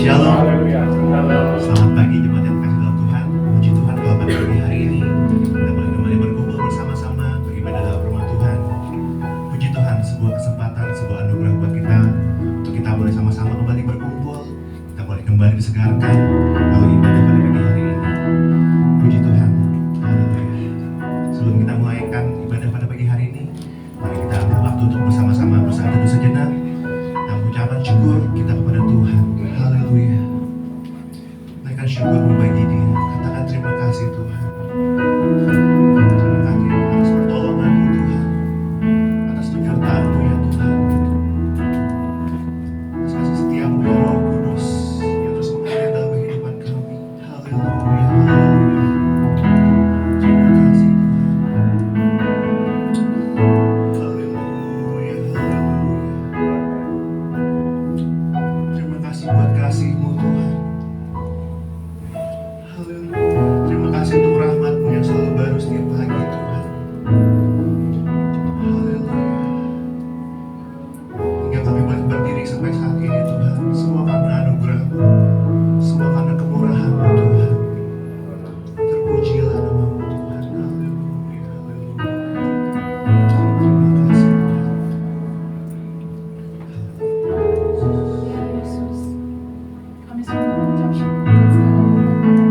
Shalom. Selamat pagi jemaat yang kasih dalam Tuhan. Puji Tuhan kalau pada pagi hari ini kita boleh kembali berkumpul bersama-sama beribadah dalam rumah Tuhan. Puji Tuhan, sebuah kesempatan, sebuah anugerah buat kita untuk kita boleh sama-sama kembali berkumpul. Kita boleh kembali disegarkan oleh ibadah pada pagi hari ini. Puji Tuhan. Haleluya. Sebelum kita mulaikan ibadah pada pagi hari ini, mari kita ambil waktu untuk bersama-sama bersaat teduh sejenak. Ucapan syukur kita kepada Tuhan. Haleluya. Naikkan syukurmu bagi Dia. Katakan terima kasih Tuhan. Terima kasih atas pertolongan-Mu Tuhan, atas penyertaan-Mu ya Tuhan, atas kasih setia-Mu ya Roh Kudus yang terus mengalir dalam kehidupan kami. Haleluya. Terima kasih Tuhan. Haleluya. Terima kasih buat kasih-Mu Tuhan. Haleluya. Terima kasih untuk rahmat-Mu yang selalu baru setiap pagi Tuhan. Haleluya. Hingga kami boleh berdiri sampai saat ini Tuhan, semua karena anugerah-Mu, semua karena kemurahan-Mu Tuhan. Terpujilah nama-Mu Tuhan. Haleluya. Terima kasih Tuhan. Ya Yesus, kami sungguh mengucap syukur atas segala berkat-Mu.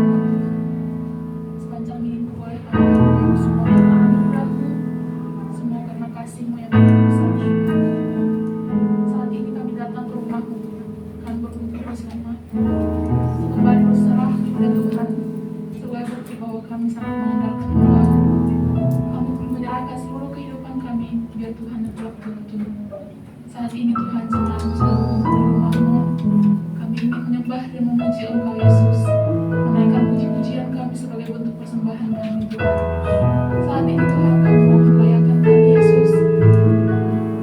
Sepanjang minggu boleh kami berdoa semua karena anugerah-Mu, semua karena kasih-Mu yang begitu besar. Saat ini kami datang ke rumah-Mu, kami berkumpul bersama, kembali berserah kepada Tuhan, sebagai bukti bahwa kami sangat mengandalkan Tuhan. Kami pun menyerahkan seluruh kehidupan kami, biar Tuhan yang telah menuntun. Saat ini Tuhan, jemaat-Mu sedang berkumpul di rumah-Mu. Kami ingin menyembah dan memuji Engkau Yesus, menaikkan puji-pujian kami sebagai bentuk persembahan kami Tuhan. Saat ini Tuhan, kami mau melayakan kami Yesus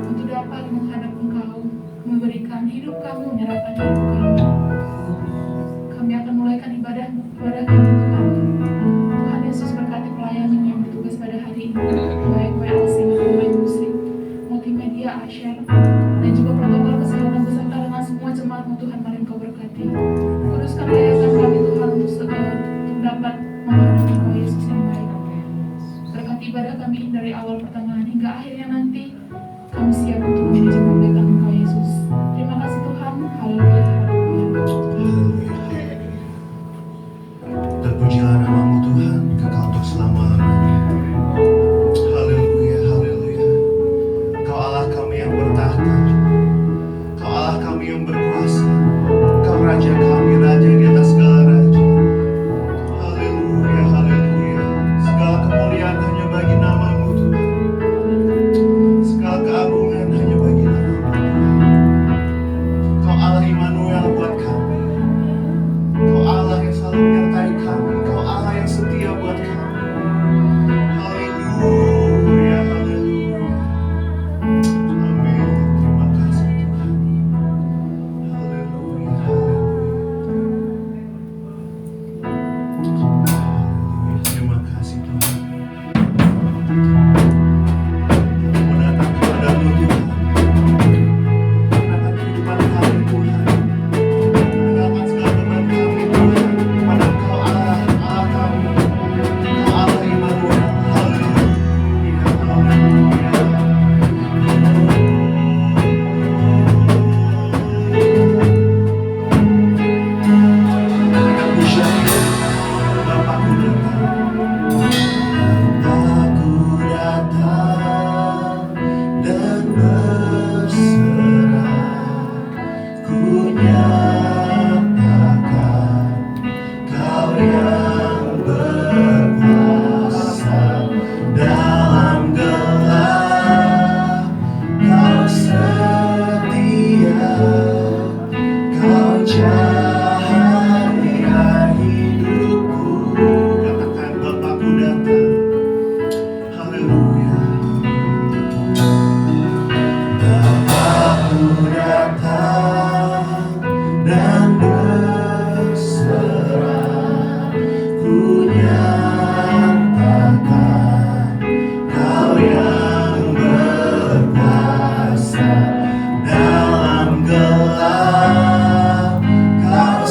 untuk dapat menghadap Engkau, memberikan hidup kami, menyerahkan hidup kami. Kami akan mulaikan ibadah kami Tuhan. Tuhan Yesus berkati pelayan yang bertugas pada hari ini, baik WLC maupun musik, multimedia, asyar, dan juga protokol kesehatan beserta dengan semua jemaat-Mu Tuhan. Mari Engkau berkati. Kuduskan layakan kami Tuhan untuk dapat menghadap Engkau Yesus yang baik. Berkati ibadah kami dari awal pertengahan hingga akhirnya nanti. Kami siap untuk menjadi jemaat layakan Engkau Yesus. Terima kasih Tuhan. Haleluya. Haleluya. Terpujilah nama-Mu Tuhan, kekal untuk selama-lamanya. Haleluya, haleluya. Kau Allah kami yang bertahta, Kau Allah kami yang berkuasa, Kau Raja kami, Raja di atas segala raja. Haleluya, haleluya. Segala kemuliaan hanya bagi nama-Mu Tuhan, segala keagungan hanya bagi nama-Mu Tuhan. Kau Allah Immanuel buat kami, Kau Allah yang selalu menyertai kami, Kau Allah yang setia buat kami. Haleluya, haleluya. Amin. Terima kasih Tuhan. Haleluya, haleluya. Terima kasih Tuhan. Kami mau datang kepada-Mu Tuhan, menyerahkan kehidupan kami Tuhan, meninggalkan segala beban kami Tuhan, kepada Engkau Allah, Allah kami, Engkau Allah Immanuel. Haleluya, haleluya. Kita pujian Bapakku datang dan berserah, ku nyatakan Kau yang berkuasa dalam gelap. Kau setia, Kau cahaya hidupku. Katakan Bapakku datang. Haleluya. Bapakku datang dan berserah, ku nyatakan Kau yang berkuasa dalam gelap. Kau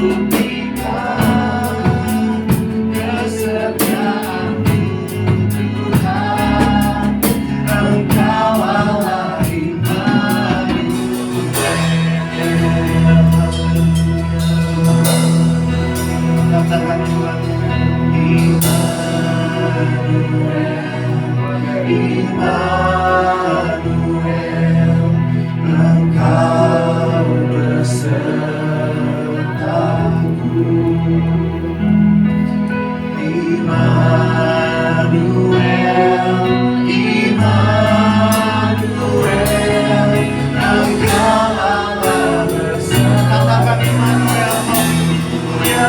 buktikan kesetiaan-Mu Tuhan. Engkau Allah Immanuel. Katakan Tuhan, Immanuel, Engkau besertaku. Immanuel, Immanuel, Engkau Allah besertaku. Katakan Immanuel, haleluya.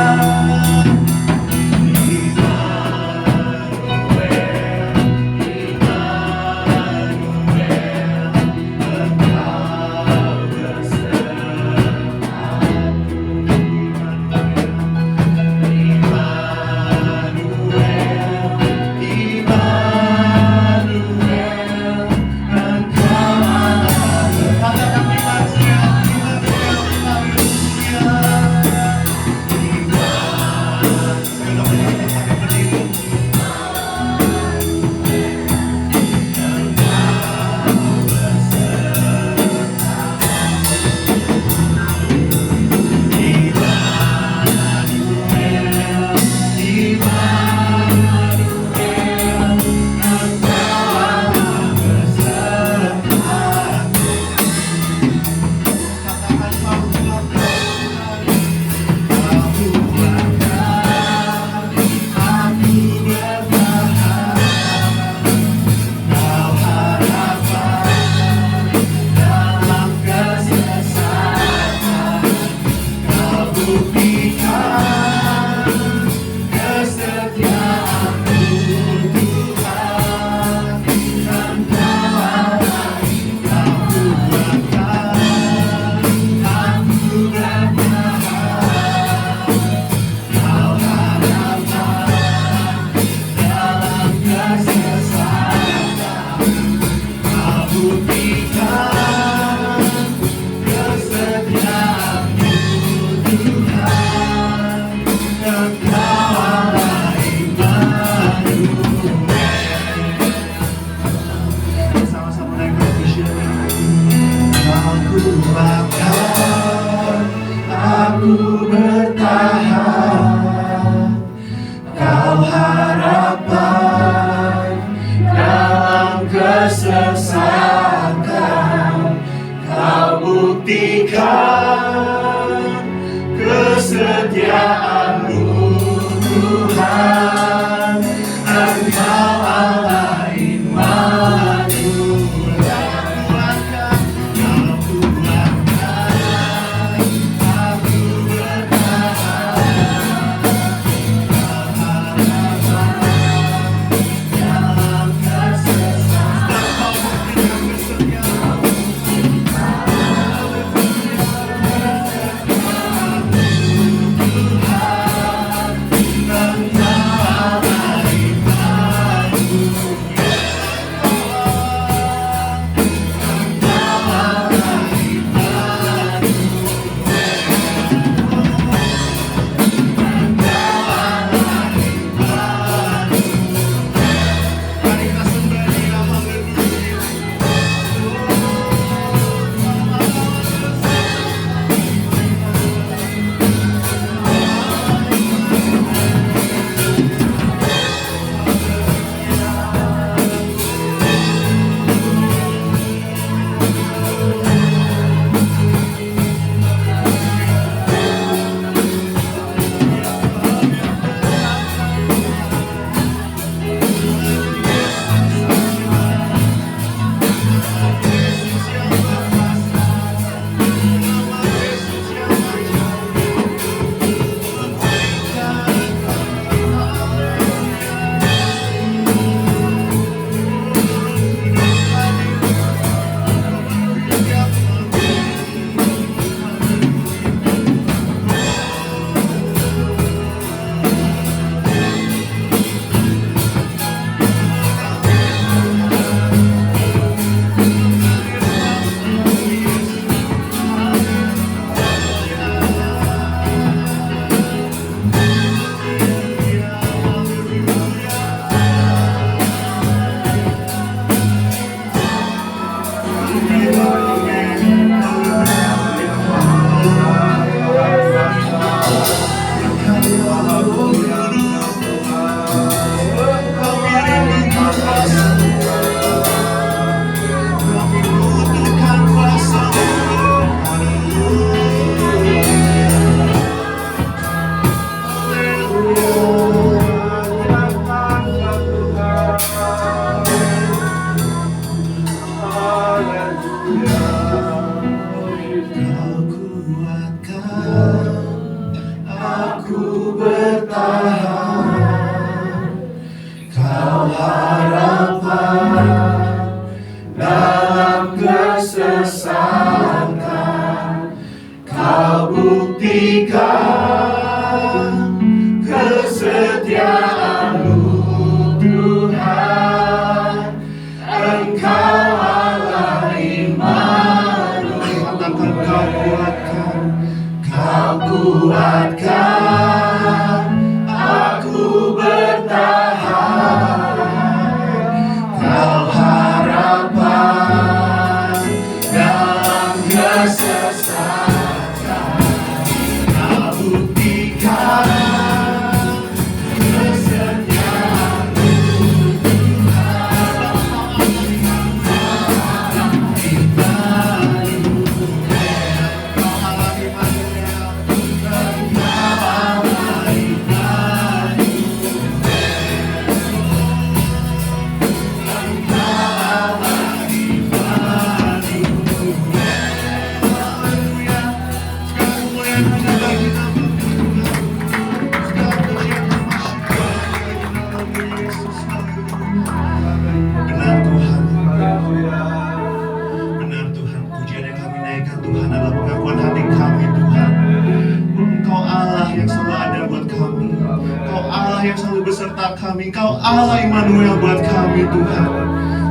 Aku bertahan, Kau harapan dalam kesesakan. Kau buktikan kesetiaan-Mu Tuhan. Engkau Allah Immanuel. Engkau Aku bertahan, Kau harapan dalam kesesatan. Kau buktikan kesetiaan-Mu, Tuhan. Engkau Allah Immanuel. Katakan Kau kuatkan, Kau kuatkan. Aku bertahan, Kau harapan dalam kesesatan. Kau buktikan kesetiaan-Mu, Benar Tuhan, benar Tuhan, pujian yang kami naikkan Tuhan adalah pengakuan hati kami Tuhan. Engkau Allah yang selalu ada buat kami, Engkau Allah yang selalu beserta kami, Engkau Allah Immanuel buat kami Tuhan.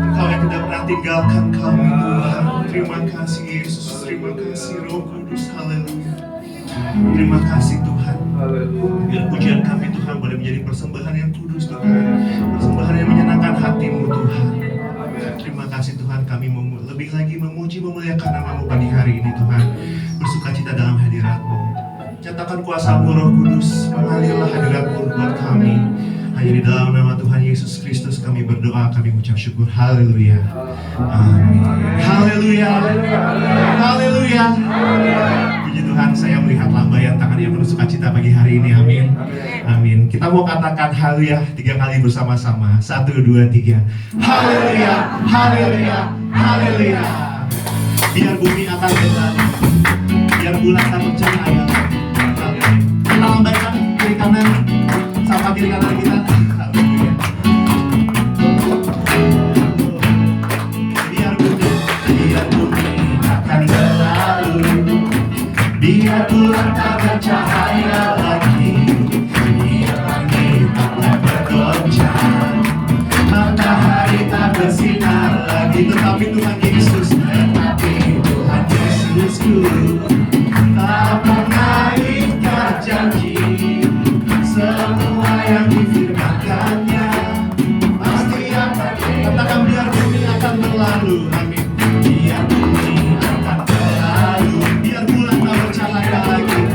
Engkau yang tidak pernah tinggalkan kami Tuhan. Terima kasih Yesus, terima kasih Roh Kudus, haleluya. Terima kasih Tuhan. Biar pujian kami Tuhan boleh menjadi persembahan yang kudus Tuhan, persembahan yang menyenangkan hati-Mu Tuhan. Terima kasih Tuhan, kami lebih lagi memuji memuliakan nama-Mu pagi hari ini Tuhan. Bersukacita dalam hadirat-Mu. Nyatakan kuasa-Mu Roh Kudus, mengalirlah hadirat-Mu buat kami. Hanya di dalam nama Tuhan Yesus Kristus kami berdoa, kami ucap syukur. Haleluya. Amin. Haleluya. Haleluya. Puji Tuhan, saya melihat lambaian tangan yang penuh sukacita pagi hari ini. Amin. Amin. Kita mau katakan haleluya 3 kali bersama-sama. 1, 2, 3. Haleluya. Haleluya. Haleluya. Biar bumi akan berlari, biar bulan tak bercahaya. Kita lambaikan kiri kanan sama kiri kanan kita. Haleluya. Biar bumi akan berlalu, biar bulan tak bercahaya lagi, biar langit tak bergoncang, matahari tak bersinar lagi. Tetapi Tuhan Yesus, tetapi Tuhan Yesusku tak pernah ingkar janji. Semua yang difirmankannya pasti akan. Katakan biar bumi akan berlalu. Amin. Biar bumi akan berlalu, biar bulan tak bercahaya lagi.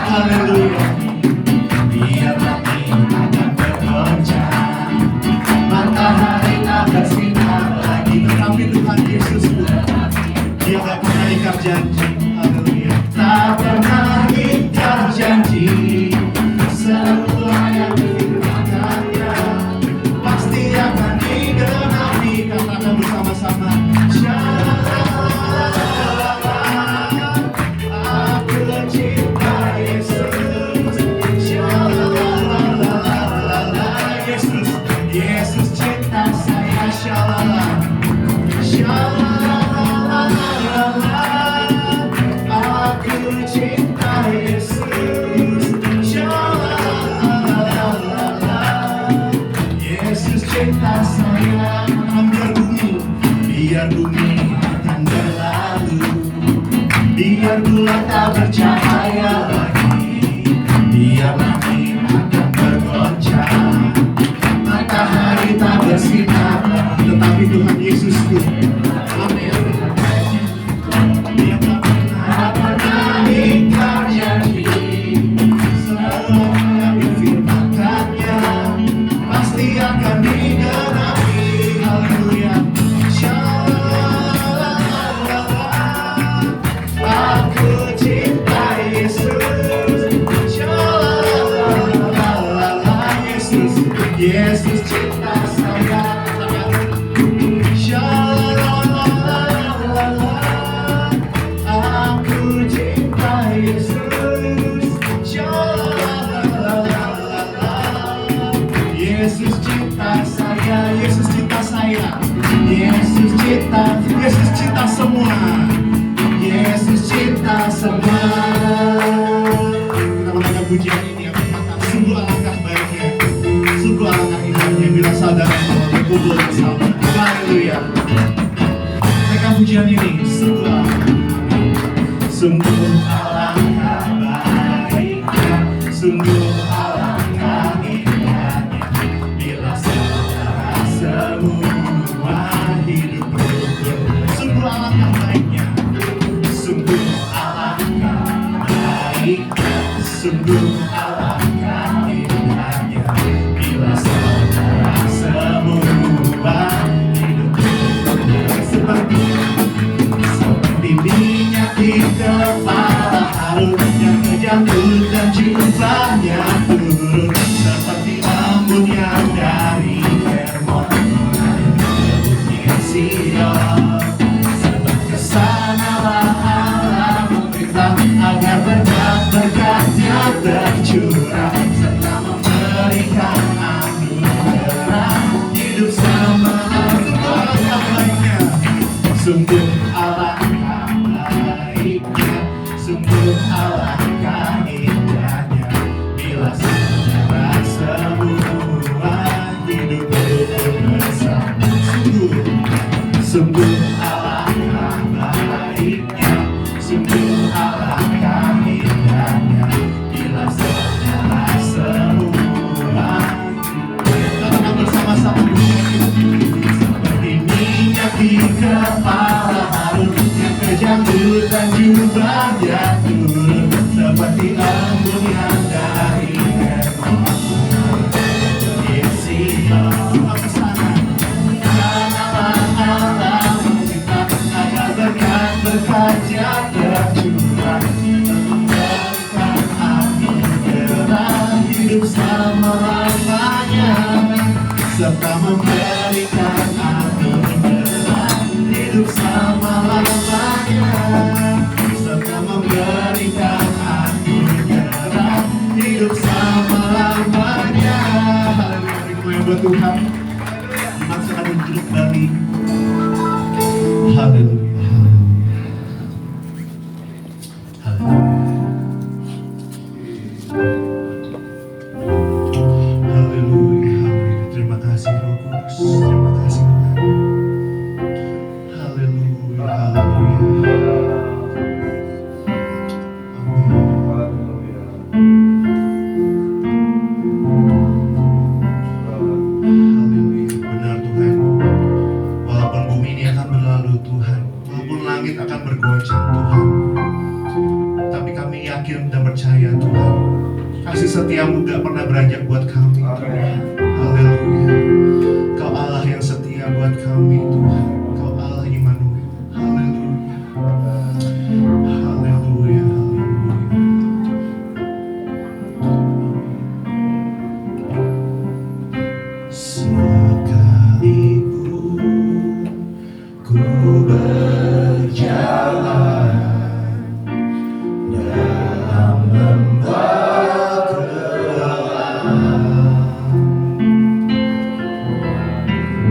Haleluya. Biar langit akan bergoncang, matahari tak bersinar lagi. Tetapi Tuhan Yesus, Dia tak pernah ingkar janji. Haleluya. Tak pernah ingkar janji. Semua yang difirmankannya pasti akan digenapi. Katakan bersama-sama. Aku cinta Yesus. Yesus, Yesus cinta saya. Aku cinta Yesus. Yesus cinta saya. Biar bumi akan berlalu, biar bulan tak bercahaya lagi, biar langit akan bergoncang, matahari tak bersinar lagi. Tetapi Tuhan Yesusku, amin. Dia tak pernah ingkar janji. Semua yang difirmankannya pasti akan digenapi. Haleluya. Aku cinta Yesus. haleluya. Yesus cinta semua. Yesus cinta semua. Kita mendengar pujian ini yang berkata, sungguh alangkah baiknya, sungguh alangkah indahnya bila saudara mau berkumpul bersama. Haleluya. Mereka pujian ini sungguh alangkah baiknya, sungguh alangkah indahnya bila saudara semua hidup rukun. Sungguh alangkah baiknya, sungguh alangkah baiknya, sungguh alangkah indahnya bila saudara semua hidup rukun. Seperti minyak di kepala Harun yang kejangkut dan jubahnya turun, seperti embun yang dari Hermon mengalir ke bukit Sion. Sebab kesanalah Allah memerintah agar berkat-berkatnya tercurah, serta memberikan anugerah hidup selama-lamanya. Sungguh alangkah baiknya, sungguh alangkah indahnya bila saudara semua hidup bersama. Sungguh alangkah baiknya, sungguh alangkah indahnya bila saudara semua. Katakan bersama-sama, seperti minyak di kepala Harun yang kejangkut dan jubahnya turun, seperti embun yang dari Hermon mengalir Sion. Kesanalah Allah meminta agar berkat-berkatnya tercurah, memberikan anugerah hidup selama-lamanya, serta memberikan anugerah hidup selama-lamanya, serta memberikan anugerah hidup selama-lamanya. Haleluya, beri buat Tuhan. Masa akan duduk balik. Haleluya, haleluya. Terima kasih Roh Kudus, terima kasih Tuhan. Haleluya, haleluya. Haleluya, benar Tuhan. Walaupun bumi ini akan berlalu Tuhan, walaupun langit akan bergoncang Tuhan, tapi kami yakin dan percaya Tuhan, kasih setiamu gak pernah beranjak buat kami Tuhan. Haleluya. Kau Allah yang setia buat kami Tuhan. Kau Allah Immanuel. Haleluya. Haleluya. Sekalipun ku berjalan dalam lembah gelap,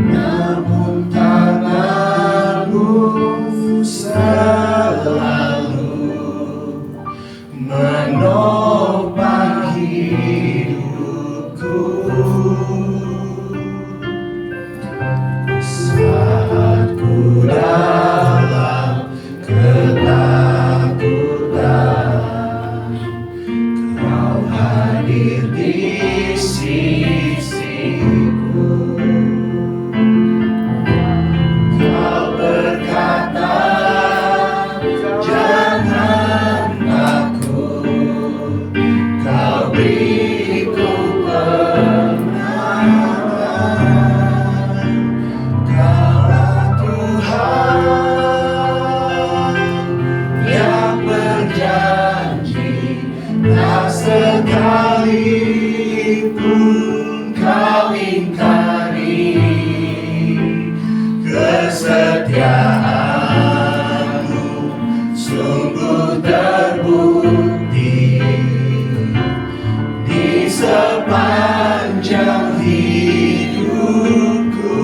namun tanganmu selalu menopang hidupku. Saat ku dalam ketakutan, Kau hadir di sisiku. Kau berkata, jangan takut, Kau beriku kemenangan. Kaulah Tuhan yang berjanji, tak sekalipun Kau ingkari kesetiaanmu, sungguh terbukti di sepanjang hidupku.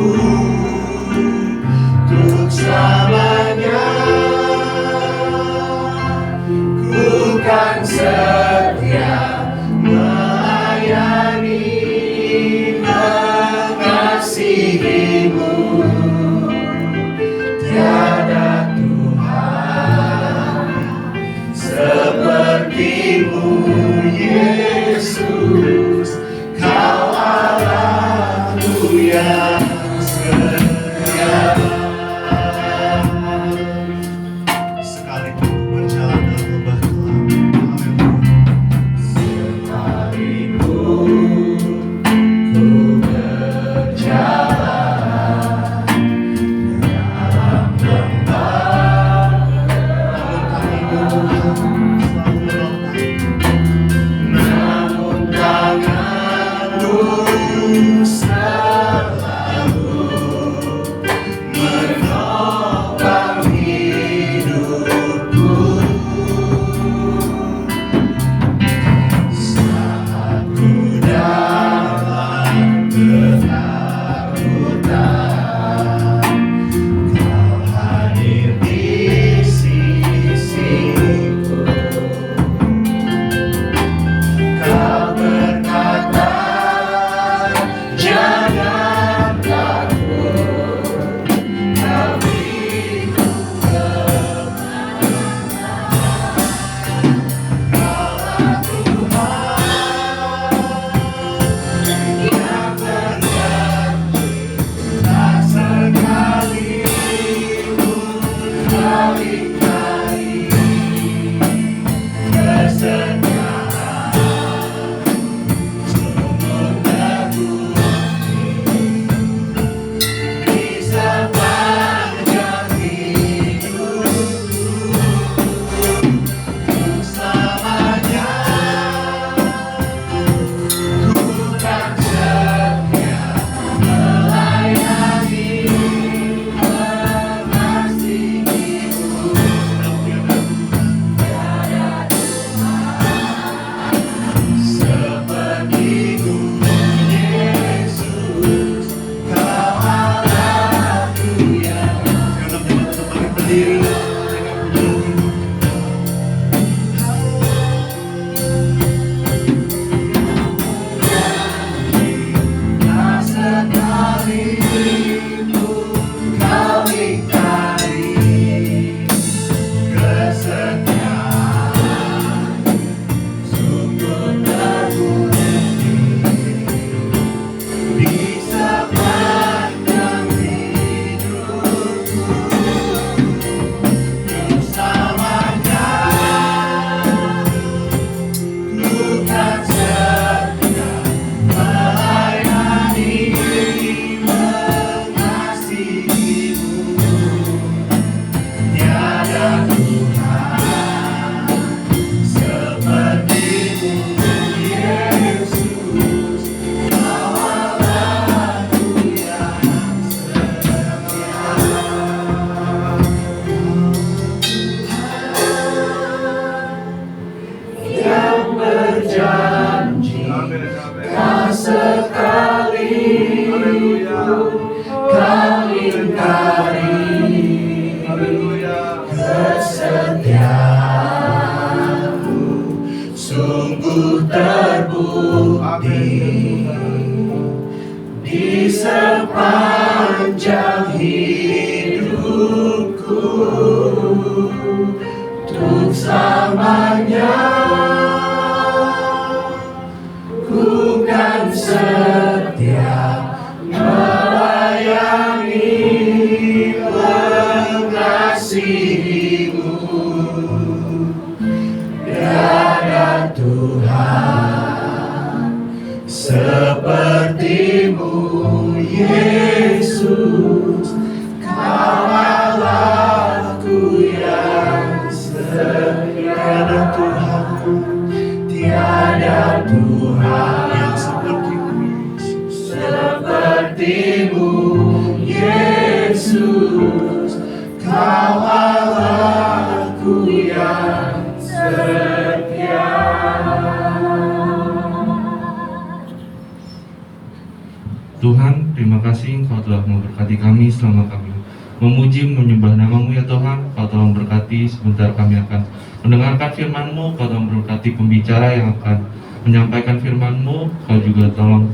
mengasihimu, tiada Tuhan sepertimu Yesus, Kau Allahku yang setia. Sekalipun ku berjalan dalam lembah gelap, sekalipun ku berjalan dalam lembah, namun tanganmu selalu menopang hidupku. Saat ku dalam ketakutan, Kau hadir di sisiku. Kau berkata, jangan takut, kau itu Kaulah Tuhan yang berjanji, tak sekalipun Kau ingkari kesetiaan. Sungguh terbukti di sepanjang hidupku, untuk selamanya ku kan setia melayani, mengasihimu. Tiada Tuhan sepertimu Yesus, Kau Allahku yang dalam jemaat kembali berdiri. Tak sekalipun Kau ingkari kesetiaan. Sungguh terbukti di sepanjang hidupku, untuk selamanya ku kan setia melayani, mengasihimu. Tiada Tuhan sepertimu Yesus, Kau Allahku yang setia. Yang berjanji tak sekalipun Kau ingkari kesetiaanmu. Sungguh terbukti di sepanjang hidupku, untuk selamanya ku kan setia melayani, mengasihimu. Tiada Tuhan sepertimu Yesus, Kau Allahku yang setia. Tiada Tuhan, tiada Tuhan yang sepertimu Yesus, sepertimu Yesus, Kau Allahku yang setia. Tuhan, terima kasih Engkau telah memberkati kami selama kami memuji menyembah nama-Mu ya Tuhan. Kau tolong berkati sebentar kami akan mendengarkan firman-Mu. Kau tolong berkati pembicara yang akan menyampaikan firman-Mu. Kau juga tolong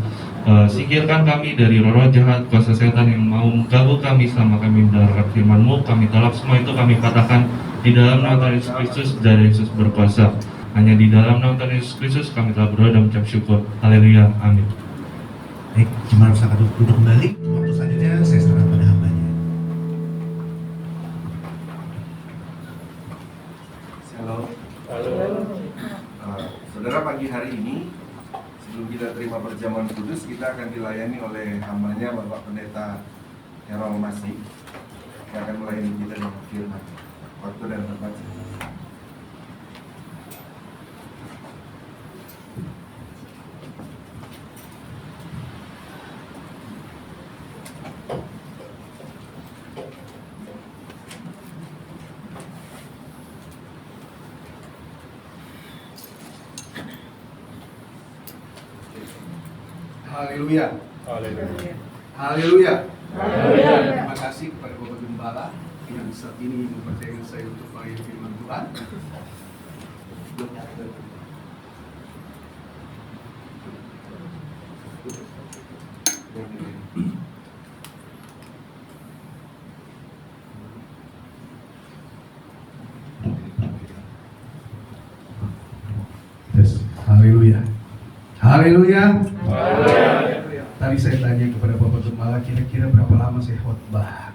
Singkirkan kami dari roh-roh jahat, kuasa setan yang mau mengganggu kami selama kami mendengarkan firman-Mu. Kami tolak semua itu, kami katakan di dalam nama Tuhan Yesus Kristus, dari Yesus berkuasa. Hanya di dalam nama Tuhan Yesus Kristus kami telah berdoa dan mengucap syukur. Haleluya, amin. Baik, jemaat silakan duduk kembali. Waktu selanjutnya saya serahkan pada hambanya. Halo. Saudara, pagi hari ini sebelum kita terima perjamuan kudus, kita akan dilayani oleh hambanya Bapak Pendeta Herol Masih yang akan melayani kita dengan firman. Waktu dan tempat. Haleluya. Haleluya. Terima kasih kepada Bapak Gembala yang saat ini mempercayakan saya untuk melayani firman Tuhan. Yes. Haleluya. Haleluya. Tadi saya tanya kepada Bapak Gembala, kira-kira berapa lama saya khotbah?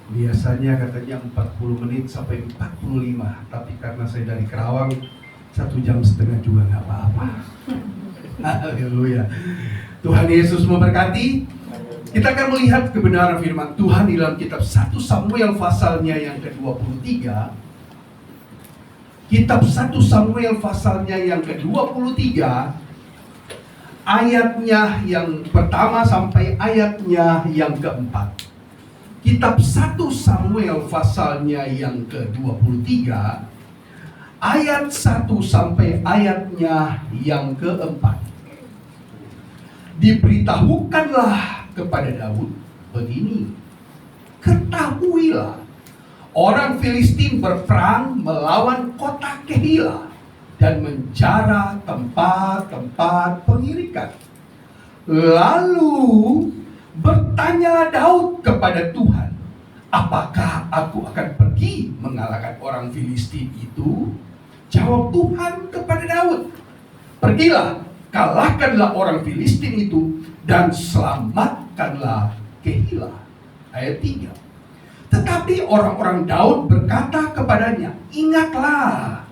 Biasanya katanya 40 menit sampai 45, tapi karena saya dari Kerawang 1,5 jam juga nggak apa-apa. Haleluya. Tuhan Yesus memberkati. Kita akan melihat kebenaran firman Tuhan di dalam kitab 1 Samuel pasalnya yang ke-23. Kitab 1 Samuel pasalnya yang ke-23, ayatnya yang pertama sampai ayatnya yang keempat. Kitab 1 Samuel pasalnya yang ke-23, ayat 1 sampai ayatnya yang keempat. Diberitahukanlah kepada Daud begini, ketahuilah, orang Filistin berperang melawan kota Kehila dan menjara tempat-tempat pengirikan. Lalu bertanyalah Daud kepada Tuhan, apakah aku akan pergi mengalahkan orang Filistin itu? Jawab Tuhan kepada Daud, pergilah, kalahkanlah orang Filistin itu dan selamatkanlah Kehila. Ayat 3. Tetapi orang-orang Daud berkata kepadanya, ingatlah,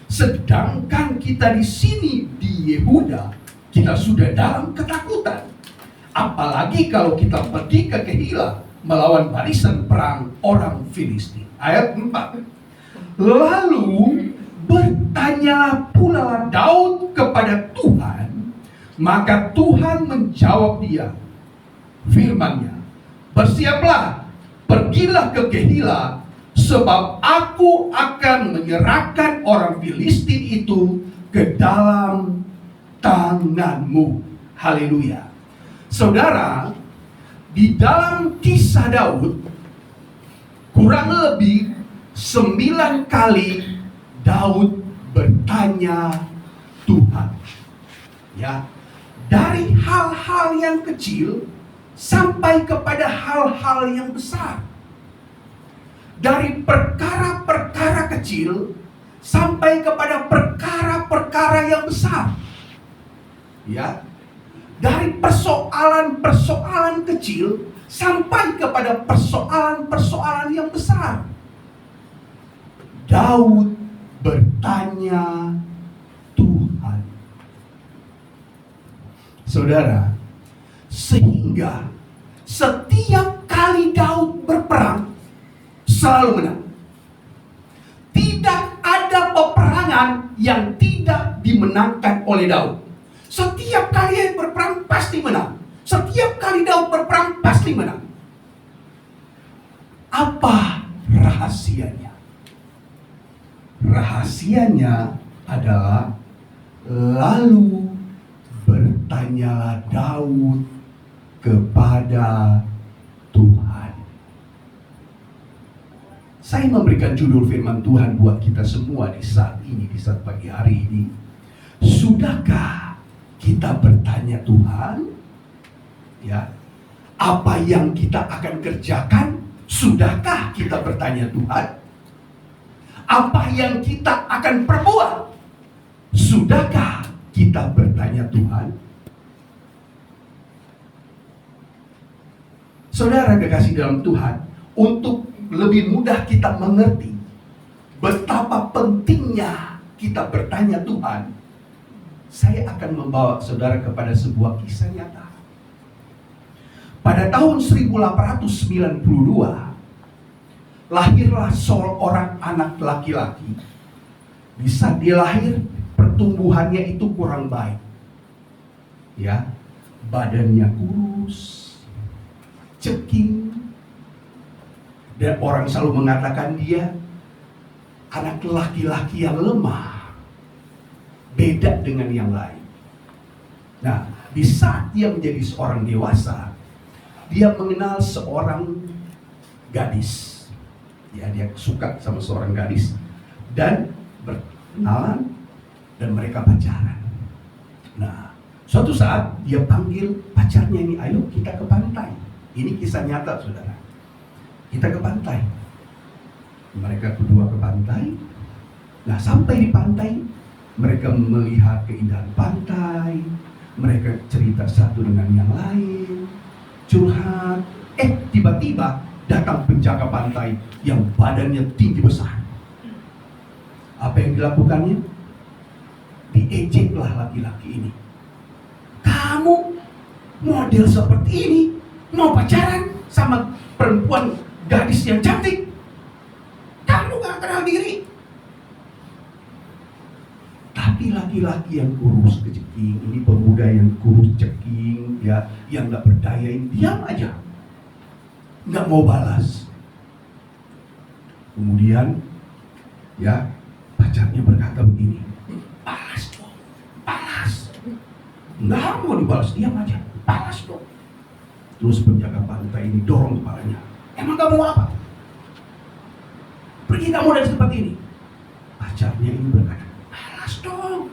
sedangkan kita di sini di Yehuda, kita sudah dalam ketakutan. Apalagi kalau kita pergi ke Kehila melawan barisan perang orang Filistin. Ayat 4. Lalu bertanyalah pula Daud kepada Tuhan, maka Tuhan menjawab dia firman-Nya, bersiaplah, pergilah ke Kehila, sebab aku akan menyerahkan orang Filistin itu ke dalam tanganmu. Haleluya. Saudara, di dalam kisah Daud, kurang lebih 9 kali Daud bertanya Tuhan. Ya, dari hal-hal yang kecil sampai kepada hal-hal yang besar. Dari perkara-perkara kecil sampai kepada perkara-perkara yang besar. Ya. Dari persoalan-persoalan kecil sampai kepada persoalan-persoalan yang besar. Daud bertanya Tuhan. Saudara, sehingga setiap kali Daud berperang selalu menang. Tidak ada peperangan yang tidak dimenangkan oleh Daud. Setiap kali dia berperang pasti menang. Setiap kali Daud berperang pasti menang. Apa rahasianya? Rahasianya adalah, lalu bertanyalah Daud kepada Tuhan. Saya memberikan judul firman Tuhan buat kita semua di saat ini, di saat pagi hari ini. Sudahkah kita bertanya Tuhan? Ya, apa yang kita akan kerjakan, sudahkah kita bertanya Tuhan? Apa yang kita akan perbuat, sudahkah kita bertanya Tuhan? Saudara kekasih dalam Tuhan, untuk lebih mudah kita mengerti betapa pentingnya kita bertanya Tuhan, saya akan membawa saudara kepada sebuah kisah nyata. Pada tahun 1892, lahirlah seorang anak laki-laki. Di saat dia lahir, pertumbuhannya itu kurang baik. Ya, badannya kurus, ceking, dan orang selalu mengatakan dia anak laki-laki yang lemah, beda dengan yang lain. Nah, di saat dia menjadi seorang dewasa, dia mengenal seorang gadis. Ya, dia suka sama seorang gadis dan berkenalan dan mereka pacaran. Nah, suatu saat dia panggil pacarnya ini, ayo kita ke pantai. Ini kisah nyata, saudara. Kita ke pantai. Mereka berdua ke pantai. Nah, sampai di pantai, mereka melihat keindahan pantai. Mereka cerita satu dengan yang lain, curhat. Tiba-tiba datang penjaga pantai yang badannya tinggi besar. Apa yang dilakukannya? Diejeklah laki-laki ini. Kamu model seperti ini, mau pacaran sama perempuan gadis yang cantik? Kamu gak kenal diri. Tapi laki-laki yang kurus keceking, ini pemuda yang kurus ceking, ya, yang gak berdaya, ini diam aja, gak mau balas. Kemudian, ya, pacarnya berkata begini, balas dong, balas. Nggak mau dibalas, diam aja, balas dong. Terus penjaga pantai ini dorong kepalanya, emang kamu apa? Pergi kamu dari tempat ini. Pacarnya ini berkata, balas dong,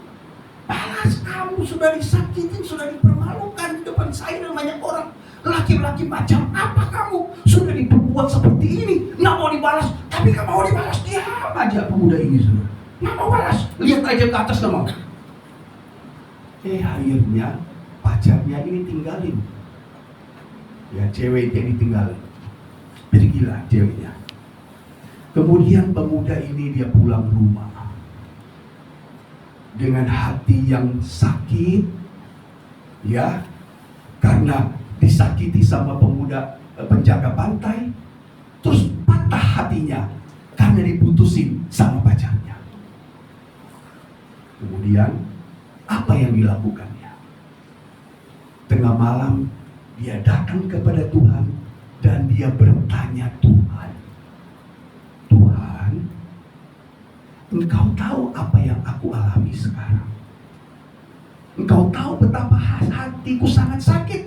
balas. Kamu sudah disakitin, sudah dipermalukan di depan saya dan banyak orang. Laki-laki macam apa kamu? Sudah diperbuat seperti ini, nggak mau dibalas. Tapi kamu mau dibalas, diam aja pemuda ini sudah. Nggak mau balas, lihat aja ke atas nggak mau. Akhirnya pacarnya ini tinggalin. Ya, cewek ini tinggalin. Pergilah ceweknya. Kemudian pemuda ini dia pulang rumah dengan hati yang sakit, ya, karena disakiti sama pemuda penjaga pantai. Terus patah hatinya karena diputusin sama pacarnya. Kemudian apa yang dilakukannya? Tengah malam dia datang kepada Tuhan dan dia bertanya, Tuhan, Engkau tahu apa yang aku alami sekarang. Engkau tahu betapa hatiku sangat sakit.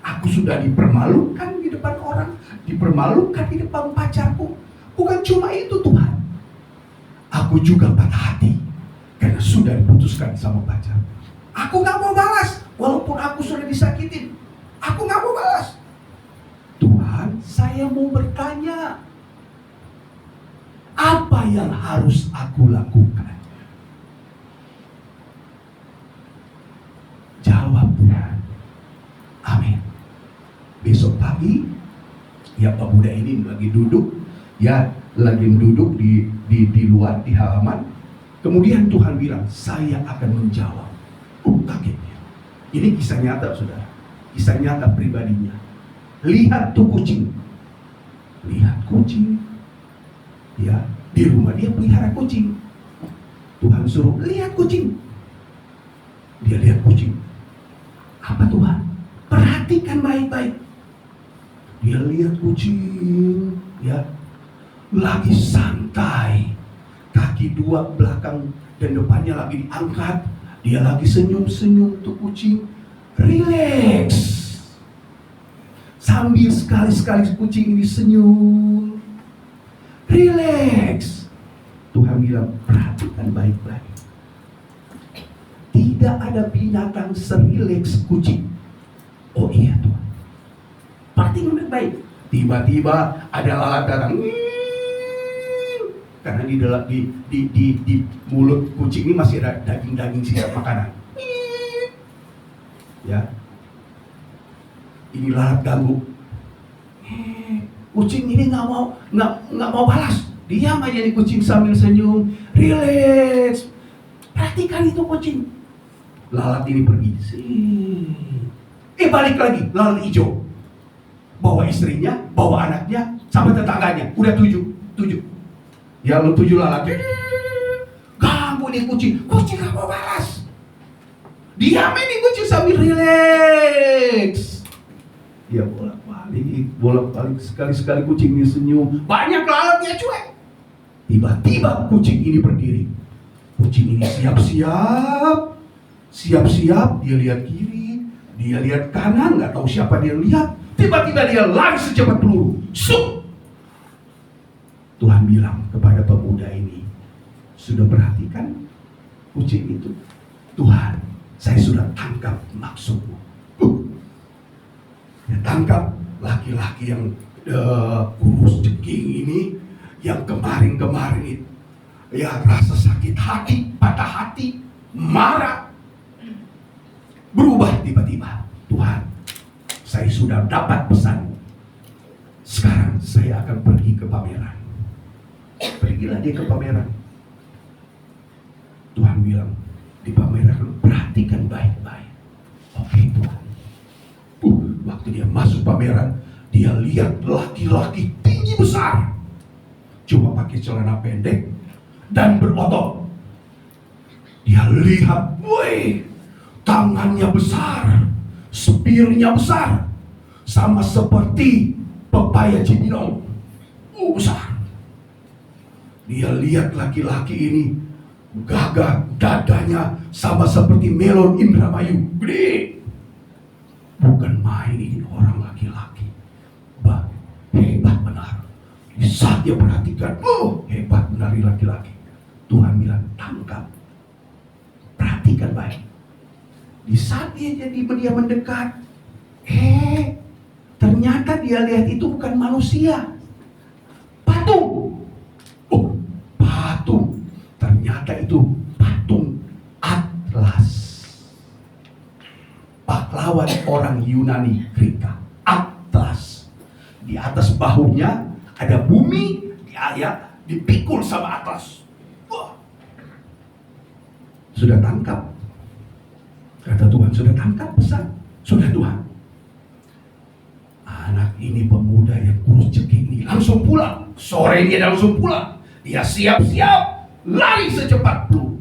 Aku sudah dipermalukan di depan orang, dipermalukan di depan pacarku. Bukan cuma itu Tuhan, aku juga patah hati karena sudah diputuskan sama pacar. Aku gak mau balas, walaupun aku sudah disakitin. Aku gak mau balas. Tuhan, saya mau bertanya, apa yang harus aku lakukan? Jawab Tuhan. Amin. Besok pagi, ya pemuda ini lagi duduk, ya lagi duduk di luar, di halaman. Kemudian Tuhan bilang, saya akan menjawab. Kagetnya. Ini kisah nyata, saudara. Kisah nyata pribadinya. Lihat tuh kucing. Lihat kucing. Ya, di rumah dia pelihara kucing. Tuhan suruh lihat kucing. Dia lihat kucing. Apa Tuhan? Perhatikan baik-baik. Dia lihat kucing, ya, lagi santai. Kaki dua belakang dan depannya lagi diangkat. Dia lagi senyum-senyum tuh kucing. Relax. Sambil sekali-sekali kucing ini senyum. Relax. Tuhan bilang, perhatikan baik-baik. Tidak ada binatang serileks kucing. Oh iya Tuhan. Perhatikan baik-baik. Tiba-tiba ada lalat datang. Karena di mulut kucing ini masih ada daging-daging sisa makanan. Ya, ini lalat ganggu. Kucing ini nggak mau balas. Diam aja nih kucing sambil senyum, relax. Perhatikan itu kucing. Lalat ini pergi. Balik lagi, lalat hijau. Bawa istrinya, bawa anaknya, sama tetangganya. Udah 7. Ya lu 7 lalat. Ganggu nih kucing. Kucing gak mau balas. Diam ini kucing sambil relax. Dia bolak-balik. Sekali-sekali kucing ini senyum. Banyak lalatnya cuek. Tiba-tiba kucing ini berdiri. Kucing ini siap-siap. Dia lihat kiri, dia lihat kanan, nggak tahu siapa dia lihat. Tiba-tiba dia lari secepat peluru. Sup! Tuhan bilang kepada pemuda ini, sudah perhatikan kucing itu? Tuhan, saya sudah tangkap maksudmu. Ya, tangkap laki-laki yang kurus ceking ini, yang kemarin itu, ya rasa sakit hati, patah hati, marah, berubah tiba-tiba. Tuhan, saya sudah dapat pesanmu. Sekarang saya akan pergi ke pameran. Pergilah dia ke pameran. Tuhan bilang, di pameran perhatikan baik-baik. Oke Tuhan. Waktu dia masuk pameran, dia lihat laki-laki tinggi besar, cuma pakai celana pendek dan berotot. Dia lihat, woi, tangannya besar, spirnya besar, sama seperti pepaya cibinong, besar. Dia lihat laki-laki ini gagah, dadanya sama seperti melon Indramayu, gede. Bukan main ini orang laki-laki. Hebat benar. Di saat dia perhatikan, hebat benar ini laki-laki. Tuhan bilang, tangkap. Perhatikan baik. Di saat dia mendekat, ternyata dia lihat itu bukan manusia, patung. Patung. Ternyata itu patung Atlas. Pahlawan orang Yunani Greka. Atlas. Di atas bahunya ada bumi, dia dipikul sama Atlas. Sudah tangkap. Kata Tuhan, sudah tangkap pesan. Sudah Tuhan. Anak ini pemuda yang kurus ceking ini langsung pulang. Sore dia langsung pulang. Dia siap-siap lari secepat peluru.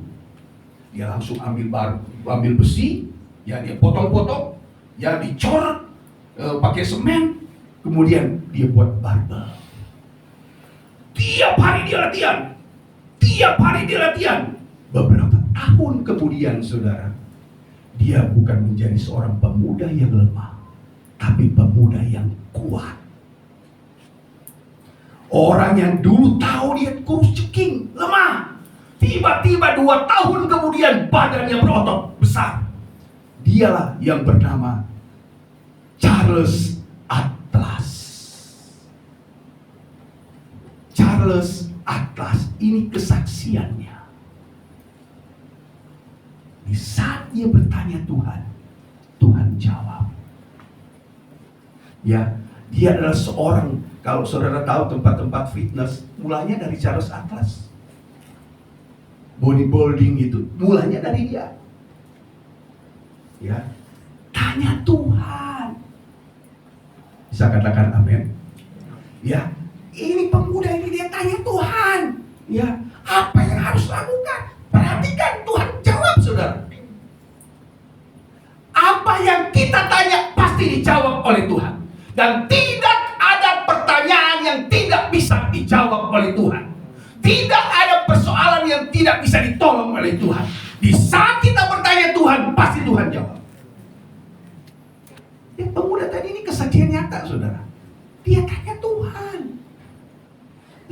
Dia langsung ambil besi, ya dia potong-potong, ya dicor pakai semen, kemudian dia buat barbel. Tiap hari dia latihan. Beberapa tahun kemudian, saudara, dia bukan menjadi seorang pemuda yang lemah, tapi pemuda yang kuat. Orang yang dulu tahu dia kurus ceking, lemah, tiba-tiba 2 tahun kemudian badannya berotot besar. Dialah yang bernama Charles Atlas. Charles Atlas ini kesaksiannya. Di saat dia bertanya Tuhan, Tuhan jawab. Ya, dia adalah seorang, kalau saudara tahu tempat-tempat fitness, mulanya dari Charles Atlas. Bodybuilding itu, mulanya dari dia. Ya, tanya Tuhan. Bisa katakan amin? Ya, ini pemuda ini dia tanya Tuhan. Ya, apa yang harus lakukan? Perhatikan, Tuhan jawab, saudara. Apa yang kita tanya pasti dijawab oleh Tuhan. Dan tidak ada pertanyaan yang tidak bisa dijawab oleh Tuhan. Tidak ada persoalan yang tidak bisa ditolong oleh Tuhan. Di saat kita bertanya Tuhan, pasti Tuhan jawab. Ya, pemuda tadi ini kesaksian nyata, saudara. Dia tanya Tuhan.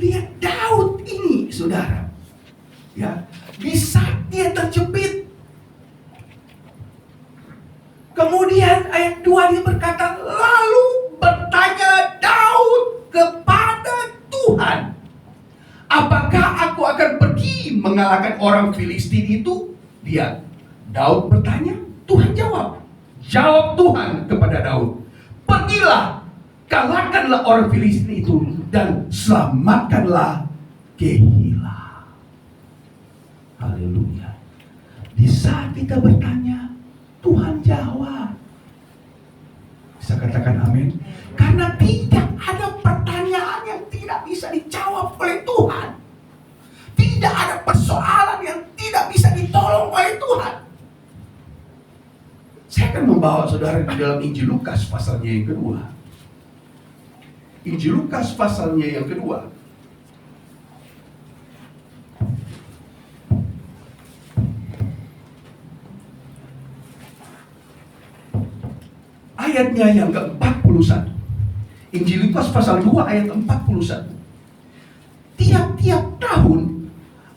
Lihat Daud ini, saudara. Ya, di saat dia terjepit, kemudian ayat 2 dia berkata, lalu bertanya mengalahkan orang Filistin itu? Lihat, Daud bertanya, Tuhan jawab. Jawab Tuhan kepada Daud, pergilah, kalahkanlah orang Filistin itu dan selamatkanlah Kehilah. Haleluya. Di saat kita bertanya, Tuhan jawab. Bisa katakan amin? Karena tidak ada pertanyaan yang tidak bisa dijawab oleh Tuhan. Tidak ada persoalan yang tidak bisa ditolong oleh Tuhan. Saya akan membawa saudara di dalam Injil Lukas pasalnya yang kedua. Injil Lukas pasalnya yang kedua. Ayatnya yang ke-41. Injil Lukas pasal 2 ayat 41. Tiap-tiap tahun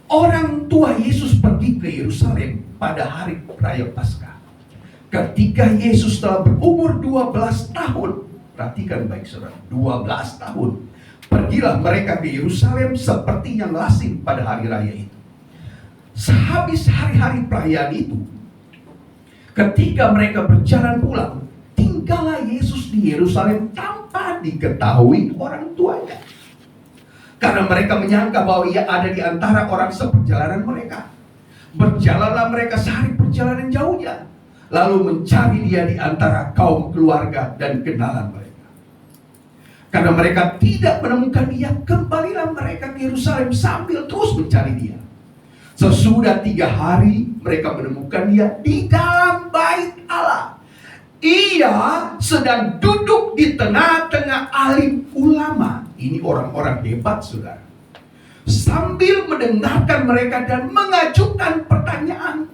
orang tua Yesus pergi ke Yerusalem pada hari raya Paskah. Ketika Yesus telah berumur 12 tahun, perhatikan baik saudara, 12 tahun, pergilah mereka ke Yerusalem seperti yang lazim pada hari raya itu. Sehabis hari-hari perayaan itu, ketika mereka berjalan pulang, tinggallah Yesus di Yerusalem tanpa diketahui orang tuanya. Karena mereka menyangka bahwa ia ada di antara orang seperjalanan mereka. Berjalanlah mereka sehari perjalanan jauhnya, lalu mencari dia di antara kaum keluarga dan kenalan mereka. Karena mereka tidak menemukan dia, kembalilah mereka ke Yerusalem sambil terus mencari dia. Sesudah 3 hari mereka menemukan dia di dalam bait Allah. Ia sedang duduk di tengah-tengah alim ulama. Ini orang-orang hebat, saudara. Sambil mendengarkan mereka dan mengajukan pertanyaan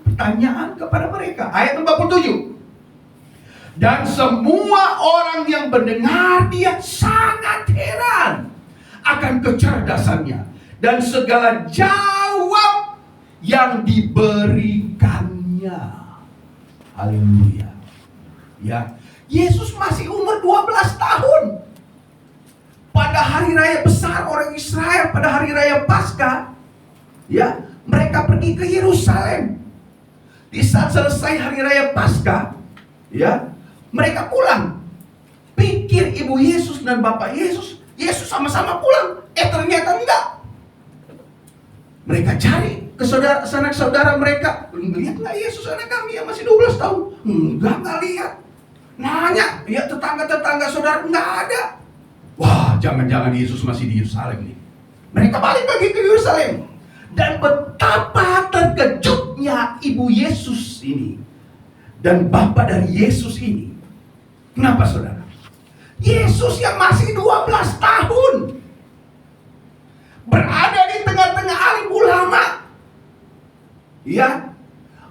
kepada mereka. Ayat 47. Dan semua orang yang mendengar dia sangat heran akan kecerdasannya dan segala jawab yang diberikannya. Haleluya. Ya, Yesus masih umur 12 tahun. Pada hari raya besar orang Israel, pada hari raya Paskah, ya, mereka pergi ke Yerusalem. Di saat selesai hari raya Paskah, ya, mereka pulang. Pikir ibu Yesus dan bapak Yesus sama-sama pulang. Ternyata enggak. Mereka cari ke saudara-saudara mereka. Lihat nggak Yesus anak kami yang masih 12 tahun? Enggak lihat. Nanya, ya tetangga-tetangga saudara, enggak ada. Wah, jangan-jangan Yesus masih di Yerusalem nih. Mereka balik lagi ke Yerusalem. Dan betapa terkejutnya ibu Yesus ini dan bapak dari Yesus ini. Kenapa saudara? Yesus yang masih 12 tahun berada di tengah-tengah alim ulama. Ya,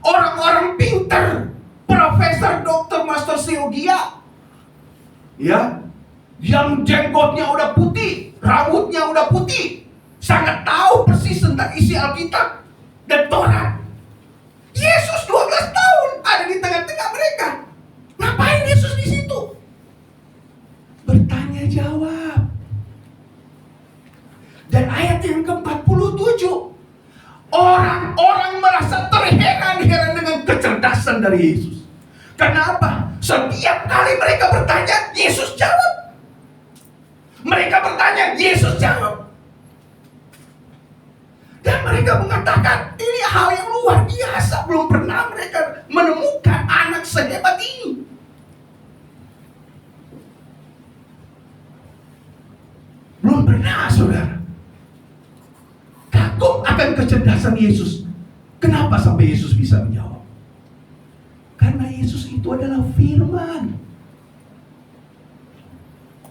orang-orang pintar, profesor, dokter, master teologia. Ya, yang jenggotnya udah putih, rambutnya udah putih, sangat tahu persis tentang isi Alkitab dan Taurat. Yesus 12 tahun ada di tengah-tengah mereka. Ngapain Yesus di situ? Bertanya jawab. Dan ayat yang ke-47, orang-orang merasa terheran-heran dengan kecerdasan dari Yesus. Kenapa? Setiap kali mereka bertanya, Yesus jawab. Mereka bertanya, Yesus jawab. Dan mereka mengatakan, ini hal yang luar biasa. Belum pernah mereka menemukan anak sehebat ini. Belum pernah, saudara. Kagum akan kecerdasan Yesus. Kenapa sampai Yesus bisa menjawab? Karena Yesus itu adalah firman.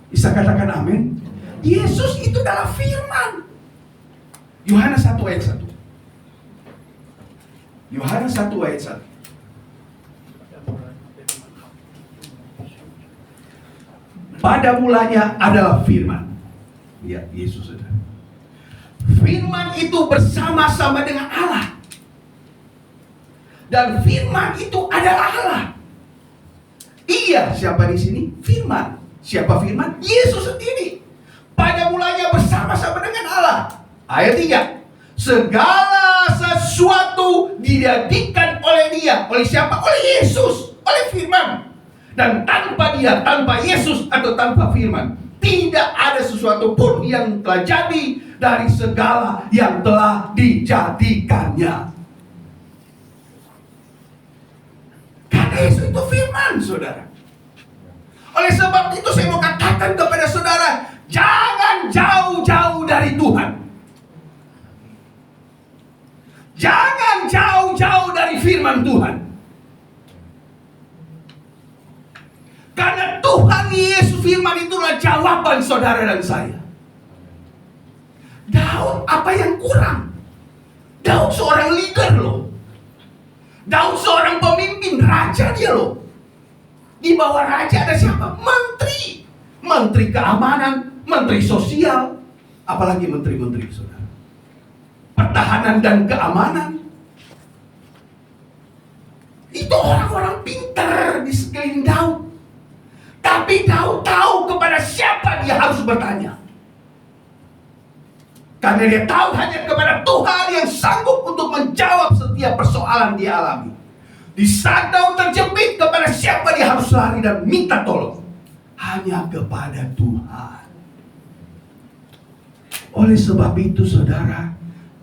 Bisa katakan amin? Yesus itu adalah firman. Yohanes 1 ayat 1. Yohanes 1 ayat 1. Pada mulanya adalah firman. Ya, Yesus ada. Firman itu bersama-sama dengan Allah. Dan firman itu adalah Allah. Iya, siapa di sini? Firman. Siapa firman? Yesus sendiri. Pada mulanya bersama-sama dengan Allah. Ayat 3. Segala sesuatu dijadikan oleh dia. Oleh siapa? Oleh Yesus, oleh firman. Dan tanpa dia, tanpa Yesus atau tanpa firman, tidak ada sesuatu pun yang telah jadi dari segala yang telah dijadikannya. Karena Yesus itu firman, saudara. Oleh sebab itu saya mau katakan kepada saudara, jangan jauh-jauh dari Tuhan. Jangan jauh-jauh dari firman Tuhan. Karena Tuhan Yesus firman itulah jawaban saudara dan saya. Daud apa yang kurang? Daud seorang leader loh. Daud seorang pemimpin, raja dia loh. Di bawah raja ada siapa? Menteri. Menteri keamanan, menteri sosial, apalagi menteri-menteri saudara. Pertahanan dan keamanan. Itu orang-orang pintar di sekeliling Daud. Tapi Daud tahu kepada siapa dia harus bertanya. Karena dia tahu hanya kepada Tuhan yang sanggup untuk menjawab setiap persoalan dia alami. Di saat Daud terjepit, kepada siapa dia harus lari dan minta tolong? Hanya kepada Tuhan. Oleh sebab itu saudara,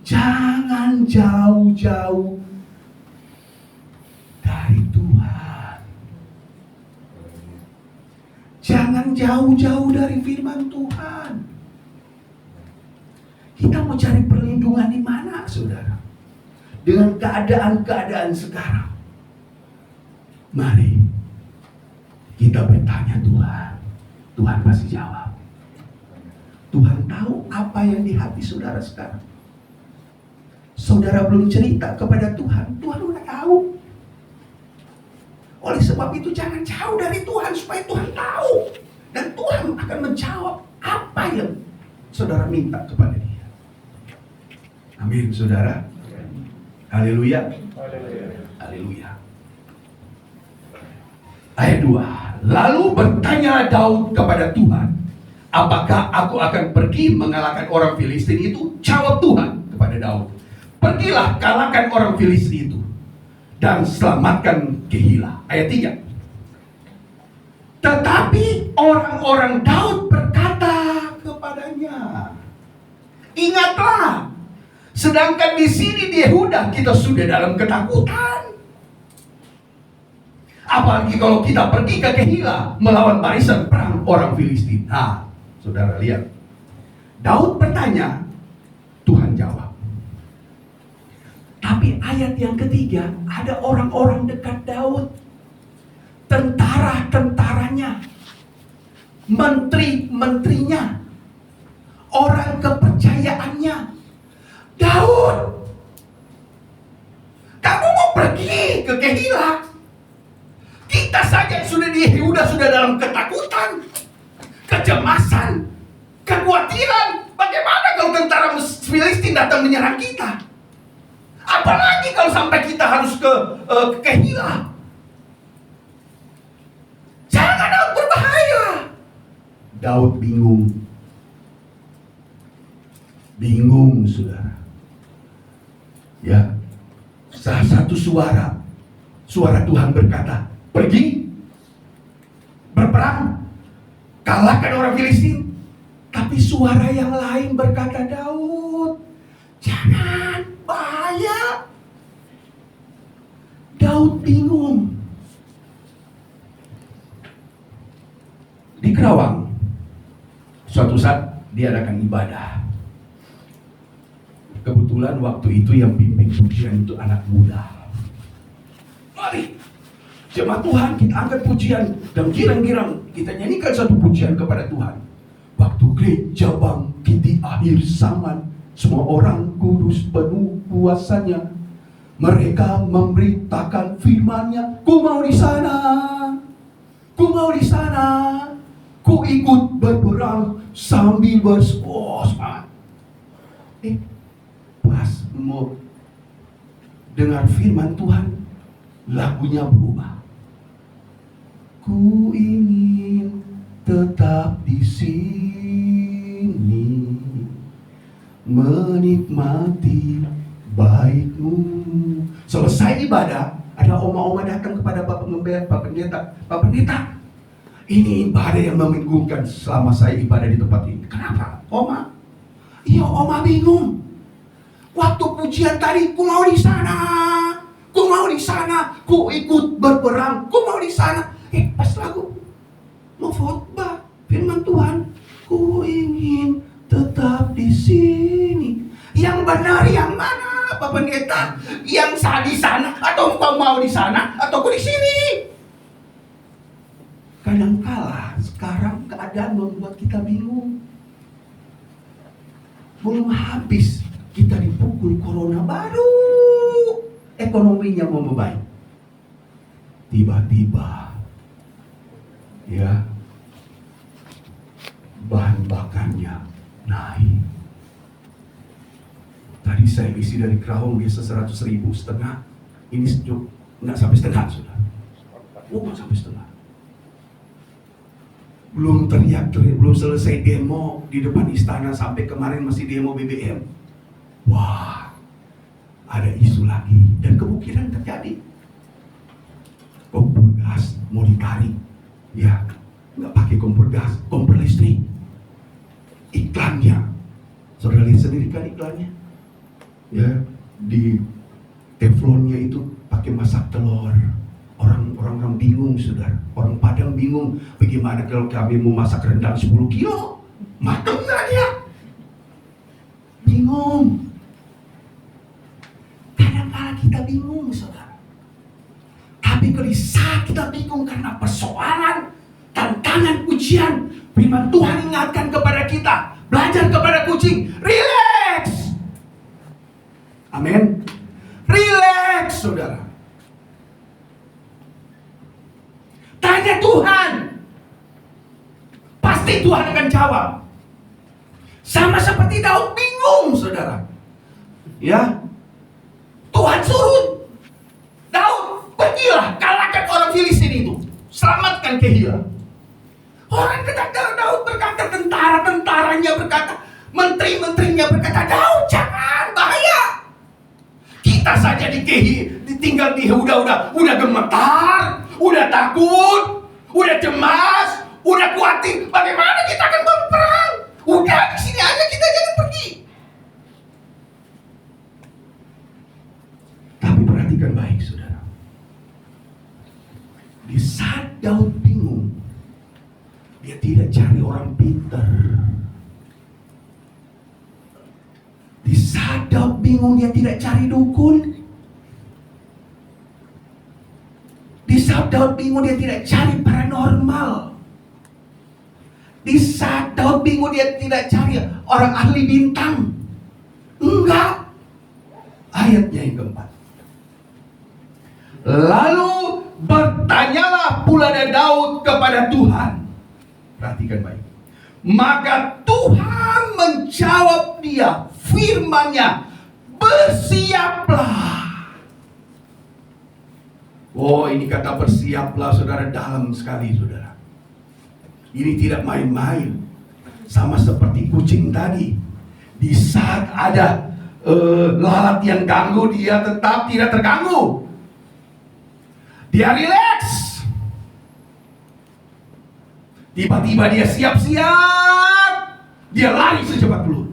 jangan jauh-jauh dari Tuhan. Jangan jauh-jauh dari firman Tuhan. Kita mau cari perlindungan di mana, saudara? Dengan keadaan-keadaan sekarang. Mari kita bertanya Tuhan. Tuhan pasti jawab. Tuhan tahu apa yang di hati saudara sekarang. Saudara belum cerita kepada Tuhan, Tuhan udah tahu. Oleh sebab itu jangan jauh dari Tuhan supaya Tuhan tahu. Dan Tuhan akan menjawab apa yang saudara minta kepada Dia. Amin, saudara. Haleluya. Haleluya. Ayat 2. Lalu bertanyalah Daud kepada Tuhan, apakah aku akan pergi mengalahkan orang Filistin itu? Jawab Tuhan kepada Daud, pergilah kalahkan orang Filistin itu dan selamatkan Kehila. Ayat 3. Tetapi orang-orang Daud berkata kepadanya, ingatlah, sedangkan di sini di Yehuda kita sudah dalam ketakutan. Apalagi kalau kita pergi ke Kehila melawan barisan perang orang Filistin. Nah, saudara lihat. Daud bertanya, Tuhan jawab. Tapi ayat yang ketiga, ada orang-orang dekat Daud. Tentara-tentaranya. Menteri-menterinya. Orang kepercayaannya. Daud, kamu mau pergi ke Kehila? Kita saja sudah di Yehuda sudah dalam ketakutan, kecemasan, kekhawatiran. Bagaimana kalau tentara Filistin datang menyerang kita? Apalagi kalau sampai kita harus ke Kehila. Jangan, Daud, berbahaya. Daud bingung. Bingung, saudara. Ya, salah satu suara Tuhan berkata, pergi, berperang, kalahkan orang Filistin. Tapi suara yang lain berkata, Daud, jangan, bahaya. Daud bingung. Di Kerawang, suatu saat diadakan ibadah. Kebetulan waktu itu yang pimpin pujian itu anak muda. Mari, jemaat Tuhan, kita angkat pujian dan girang-girang kita nyanyikan satu pujian kepada Tuhan. Waktu gereja bangkit di akhir zaman, semua orang kudus penuh kuasanya. Mereka memberitakan firman-Nya. Ku mau di sana, ku mau di sana, ku ikut berperang sambil bersemangat. Pas mau dengar firman Tuhan, lagunya berubah. Ku ingin tetap di sini, menikmati baikmu. Selesai ibadah, ada oma-oma datang kepada Pak Pendeta, Pak Pendeta, ini ibadah yang membingungkan selama saya ibadah di tempat ini. Kenapa, Oma? Iya, Oma bingung. Waktu pujian tadi, ku mau di sana, ku ikut berperang, ku mau di sana. Pas lagu mau khotbah firman Tuhan, ku ingin tetap di sini. Yang benar yang mana, Pak Pendeta? Yang sah di sana, atau kau mau di sana, atau ku di sini? Kadangkala sekarang keadaan membuat kita bingung. Belum habis kita dipukul corona, baru ekonominya mau membaik. Tiba-tiba ya bahan bakarnya naik. Tadi saya isi dari Kerawang biasa 100.000 setengah, ini nggak sampai setengah sudah. Nggak sampai setengah. Belum teriak-teriak, belum selesai demo di depan istana, sampai kemarin masih demo BBM. Wah, ada isu lagi dan kemungkinan terjadi. Kompor gas mau ditarik, ya nggak pakai kompor gas, kompor listrik. Iklannya, saudara lihat sendiri kan iklannya, ya di teflonnya itu pakai masak telur. Orang bingung, saudara. Orang Padang bingung, bagaimana kalau kami mau masak rendang 10 kilo, matang nggak dia? Bingung. Kadang-kadang kita bingung, saudara. Tapi kalau saat kita bingung karena persoalan, tantangan ujian, firman Tuhan ingatkan kepada kita, belajar kepada kucing, relax. Amin. Relax, saudara. Tanya Tuhan, pasti Tuhan akan jawab. Sama seperti Daud bingung, saudara. Ya, Tuhan suruh Daud, pergilah kalahkan orang Filistin itu, selamatkan Kehila. Orang berkata, Daud berkata, tentara-tentaranya berkata, menteri-menterinya berkata, Daud jangan, bahaya. Kita saja ditinggal di udah gemetar, udah takut, udah cemas, udah khawatir. Bagaimana kita akan berperang? Udah di sini aja, kita jangan pergi. Tapi perhatikan baik, saudara. Di saat Daud bingung, dia tidak cari orang pintar. Di saat Daud bingung, dia tidak cari dukun. Di saat Daud bingung, dia tidak cari paranormal. Di saat Daud bingung, dia tidak cari orang ahli bintang. Enggak. Ayatnya yang keempat. Lalu bertanyalah pula Daud kepada Tuhan. Perhatikan baik. Maka Tuhan menjawab dia, firman-Nya, bersiaplah. Oh, ini kata bersiaplah, saudara, dalam sekali, saudara. Ini tidak main-main. Sama seperti kucing tadi. Di saat ada lalat yang ganggu, dia tetap tidak terganggu. Dia rileks. Tiba-tiba dia siap-siap. Dia lari secepat peluit.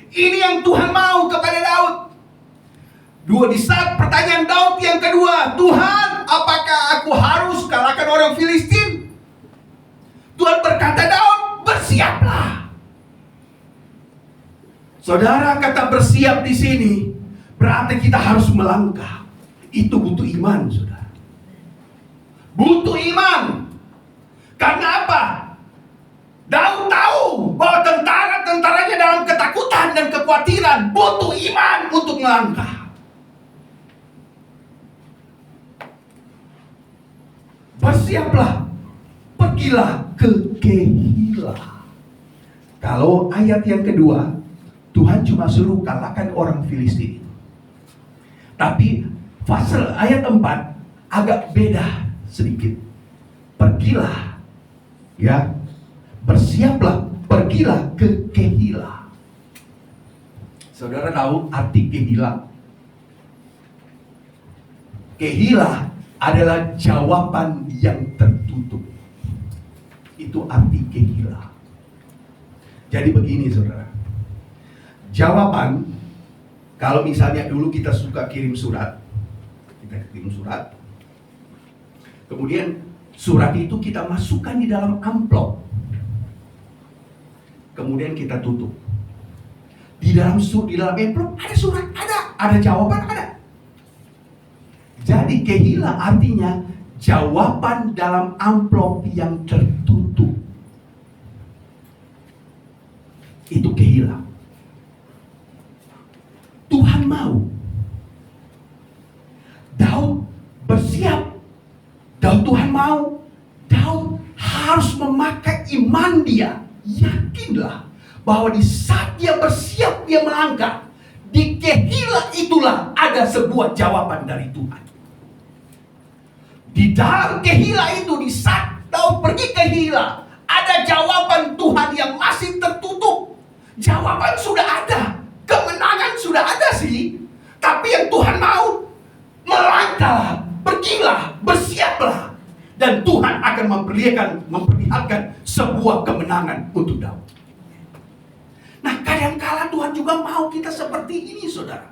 Ini yang Tuhan mau kepada Daud. Di saat pertanyaan Daud yang kedua, Tuhan, apakah aku harus kalahkan orang Filistin? Tuhan berkata, Daud, bersiaplah. Saudara, kata bersiap di sini berarti kita harus melangkah. Itu butuh iman, saudara. Butuh iman. Karena apa? Daud tahu bahwa tentara-tentaranya dalam ketakutan dan kekhawatiran, butuh iman untuk melangkah. Bersiaplah, pergilah ke Kehila. Kalau ayat yang kedua, Tuhan cuma suruh kalahkan orang Filistin. Tapi fase ayat 4 agak beda sedikit. Pergilah, ya, bersiaplah, pergilah ke Kehila. Saudara tahu arti kehila? Kehila adalah jawaban yang tertutup. Itu arti kehila. Jadi begini saudara. Jawaban, kalau misalnya dulu kita suka kirim surat. Kita kirim surat. Kemudian surat itu kita masukkan di dalam amplop. Kemudian kita tutup. Di dalam amplop ada surat, ada jawaban, ada. Jadi kehila artinya jawaban dalam amplop yang tertutup. Itu kehila. Tuhan mau Daud bersiap. Daud Tuhan mau. Daud harus memakai iman dia. Yakinlah bahwa di saat dia bersiap, dia melangkah. Di kehila itulah ada sebuah jawaban dari Tuhan. Di dalam kehila itu, di saat Daud pergi ke Hila, ada jawaban Tuhan yang masih tertutup. Jawaban sudah ada, kemenangan sudah ada sih. Tapi yang Tuhan mau, melangkah, pergilah, bersiaplah. Dan Tuhan akan memperlihatkan sebuah kemenangan untuk Daud. Nah, kadang-kala Tuhan juga mau kita seperti ini, saudara.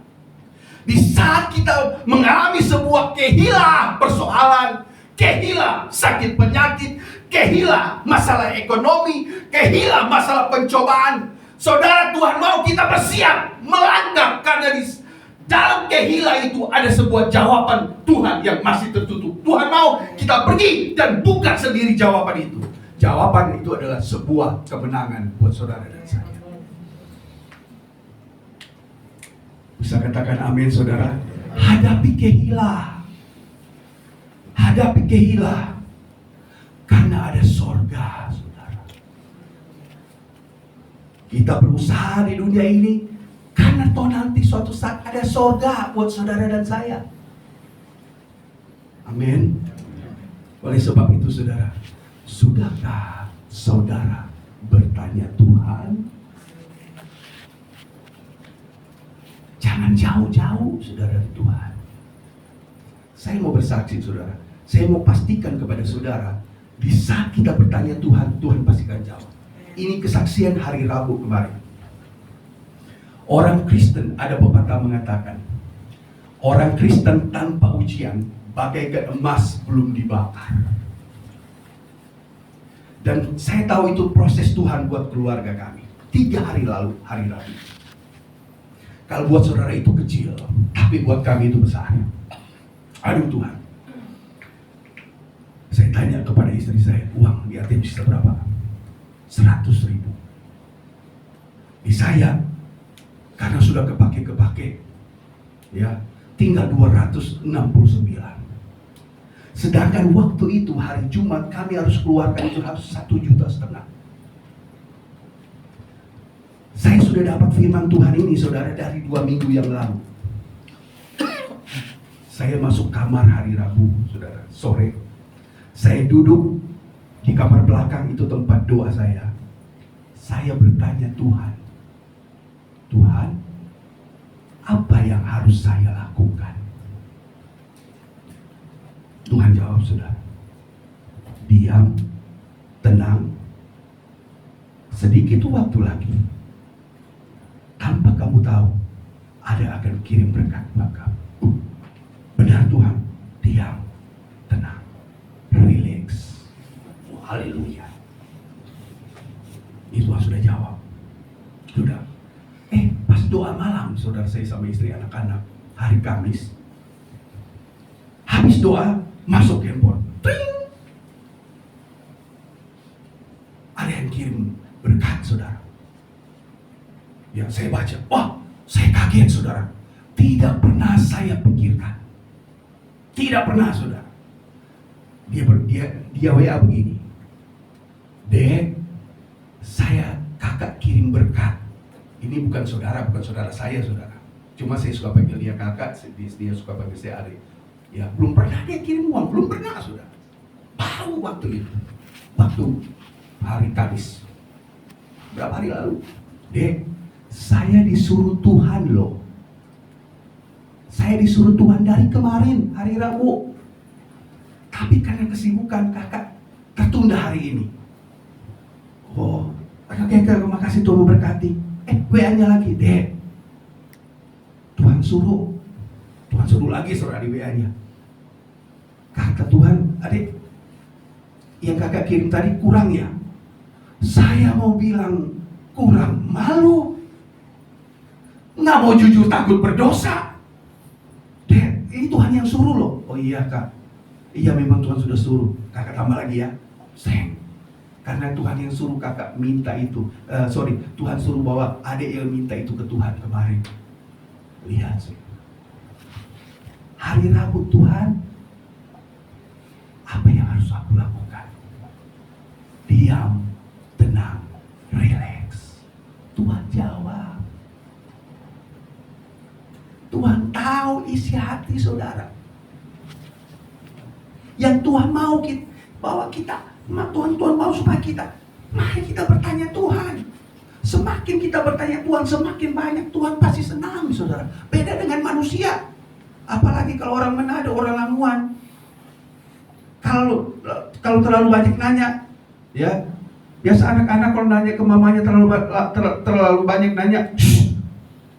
Di saat kita mengalami sebuah kehila persoalan, kehila sakit penyakit, kehila masalah ekonomi, kehila masalah pencobaan, saudara, Tuhan mau kita bersiap melangkah, karena di dalam kehila itu ada sebuah jawaban Tuhan yang masih tertutup. Tuhan mau kita pergi dan buka sendiri jawaban itu. Jawaban itu adalah sebuah kemenangan buat saudara dan saya. Bisa katakan amin, saudara. Hadapi kehila. Hadapi kehila. Karena ada sorga, saudara. Kita berusaha di dunia ini karena toh nanti suatu saat ada sorga buat saudara dan saya. Amin. Oleh sebab itu, saudara, sudahkah saudara bertanya Tuhan? Jangan jauh-jauh, saudara, dari Tuhan. Saya mau bersaksi, saudara. Saya mau pastikan kepada saudara, di saat kita bertanya Tuhan, Tuhan pastikan jawab. Ini kesaksian hari Rabu kemarin. Orang Kristen, ada pepatah mengatakan, orang Kristen tanpa ujian bagaikan emas belum dibakar. Dan saya tahu itu proses Tuhan buat keluarga kami. 3 hari lalu, hari Rabu. Kalau buat saudara itu kecil, tapi buat kami itu besar. Aduh Tuhan. Saya tanya kepada istri saya, uang di ATM sisa berapa? 100.000. Di saya, karena sudah kepake, ya, tinggal 269. Sedangkan waktu itu hari Jumat kami harus keluarkan itu harus 1,5 juta. Saya sudah dapat firman Tuhan ini, saudara, dari 2 minggu yang lalu. Saya masuk kamar hari Rabu, saudara, sore. Saya duduk di kamar belakang, itu tempat doa saya. Saya bertanya Tuhan, Tuhan, apa yang harus saya lakukan? Tuhan jawab, saudara, diam, tenang, sedikit waktu lagi. Tanpa kamu tahu, ada akan kirim berkat buat kamu. Benar Tuhan, diam, tenang, relax. Haleluya. Itu sudah jawab. Sudah. Pas doa malam, saudara, saya sama istri anak-anak, hari Kamis. Habis doa, masuk handphone. Tring! Ada yang kirim berkat, saudara. Ya, saya baca. Wah, saya kaget, saudara. Tidak pernah saya pikirkan. Tidak pernah, saudara. Dia WA begini. Dek, saya kakak kirim berkat. Ini bukan saudara saya, saudara. Cuma saya suka panggil dia kakak, dia suka panggil saya adik. Ya, belum pernah dia kirim uang, belum pernah, saudara. Baru waktu itu. Waktu hari Kamis. Berapa hari lalu? Dek, Saya disuruh Tuhan loh. Saya disuruh Tuhan dari kemarin, hari Rabu. Tapi karena kesibukan kakak tertunda hari ini. Oh, oke, terima kasih, Tuhan memberkati. WA-nya lagi, Dek. Tuhan suruh lagi saudara di WA-nya. Kata Tuhan, adik, yang kakak kirim tadi kurang ya? Saya mau bilang kurang malu. Nggak mau jujur takut berdosa. Dek, ini Tuhan yang suruh loh. Oh iya kak, iya memang Tuhan sudah suruh. Kakak tambah lagi ya, Seng. Karena Tuhan yang suruh kakak minta itu. Tuhan suruh bawa adik yang minta itu ke Tuhan kemarin. Lihat sih. Hari Rabu Tuhan, apa yang harus aku lakukan? Diam, tenang, relax. Tuhan jawab. Tuhan tahu isi hati saudara. Yang Tuhan mau bawa kita, Tuhan mau supaya kita, mari kita bertanya Tuhan. Semakin kita bertanya Tuhan, semakin banyak Tuhan pasti senang saudara. Beda dengan manusia. Apalagi kalau orang Manado, orang Lamongan. Kalau terlalu banyak nanya, ya biasa anak-anak kalau nanya ke mamanya terlalu banyak nanya,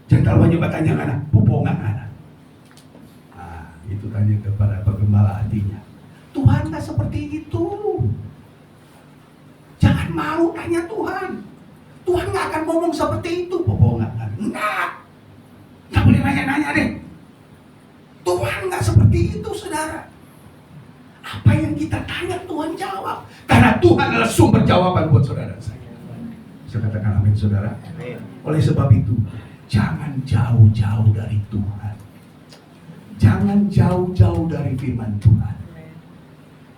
jangan terlalu banyak bertanya anak, pupongan anak. Nah, itu tanya kepada penggembala hatinya. Tuhan nggak seperti itu. Jangan malu tanya Tuhan. Tuhan nggak akan ngomong seperti itu, pupongan. Nggak boleh nanya-nanya deh. Tuhan nggak seperti itu, saudara. Apa yang kita tanya Tuhan jawab. Karena Tuhan adalah sumber jawaban buat saudara saya. Saya katakan amin saudara. Oleh sebab itu, jangan jauh-jauh dari Tuhan. Jangan jauh-jauh dari firman Tuhan.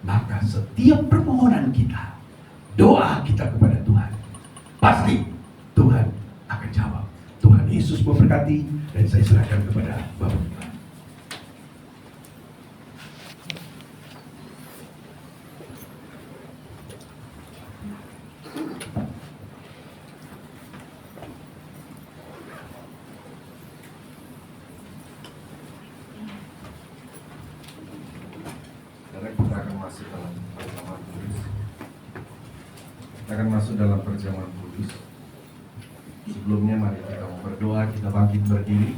Maka setiap permohonan kita, doa kita kepada Tuhan, pasti Tuhan akan jawab. Tuhan Yesus memberkati dan saya serahkan kepada Bapak Tuhan. Kita akan masuk dalam perjamuan kudus. Sebelumnya mari kita berdoa, kita bangkit berdiri.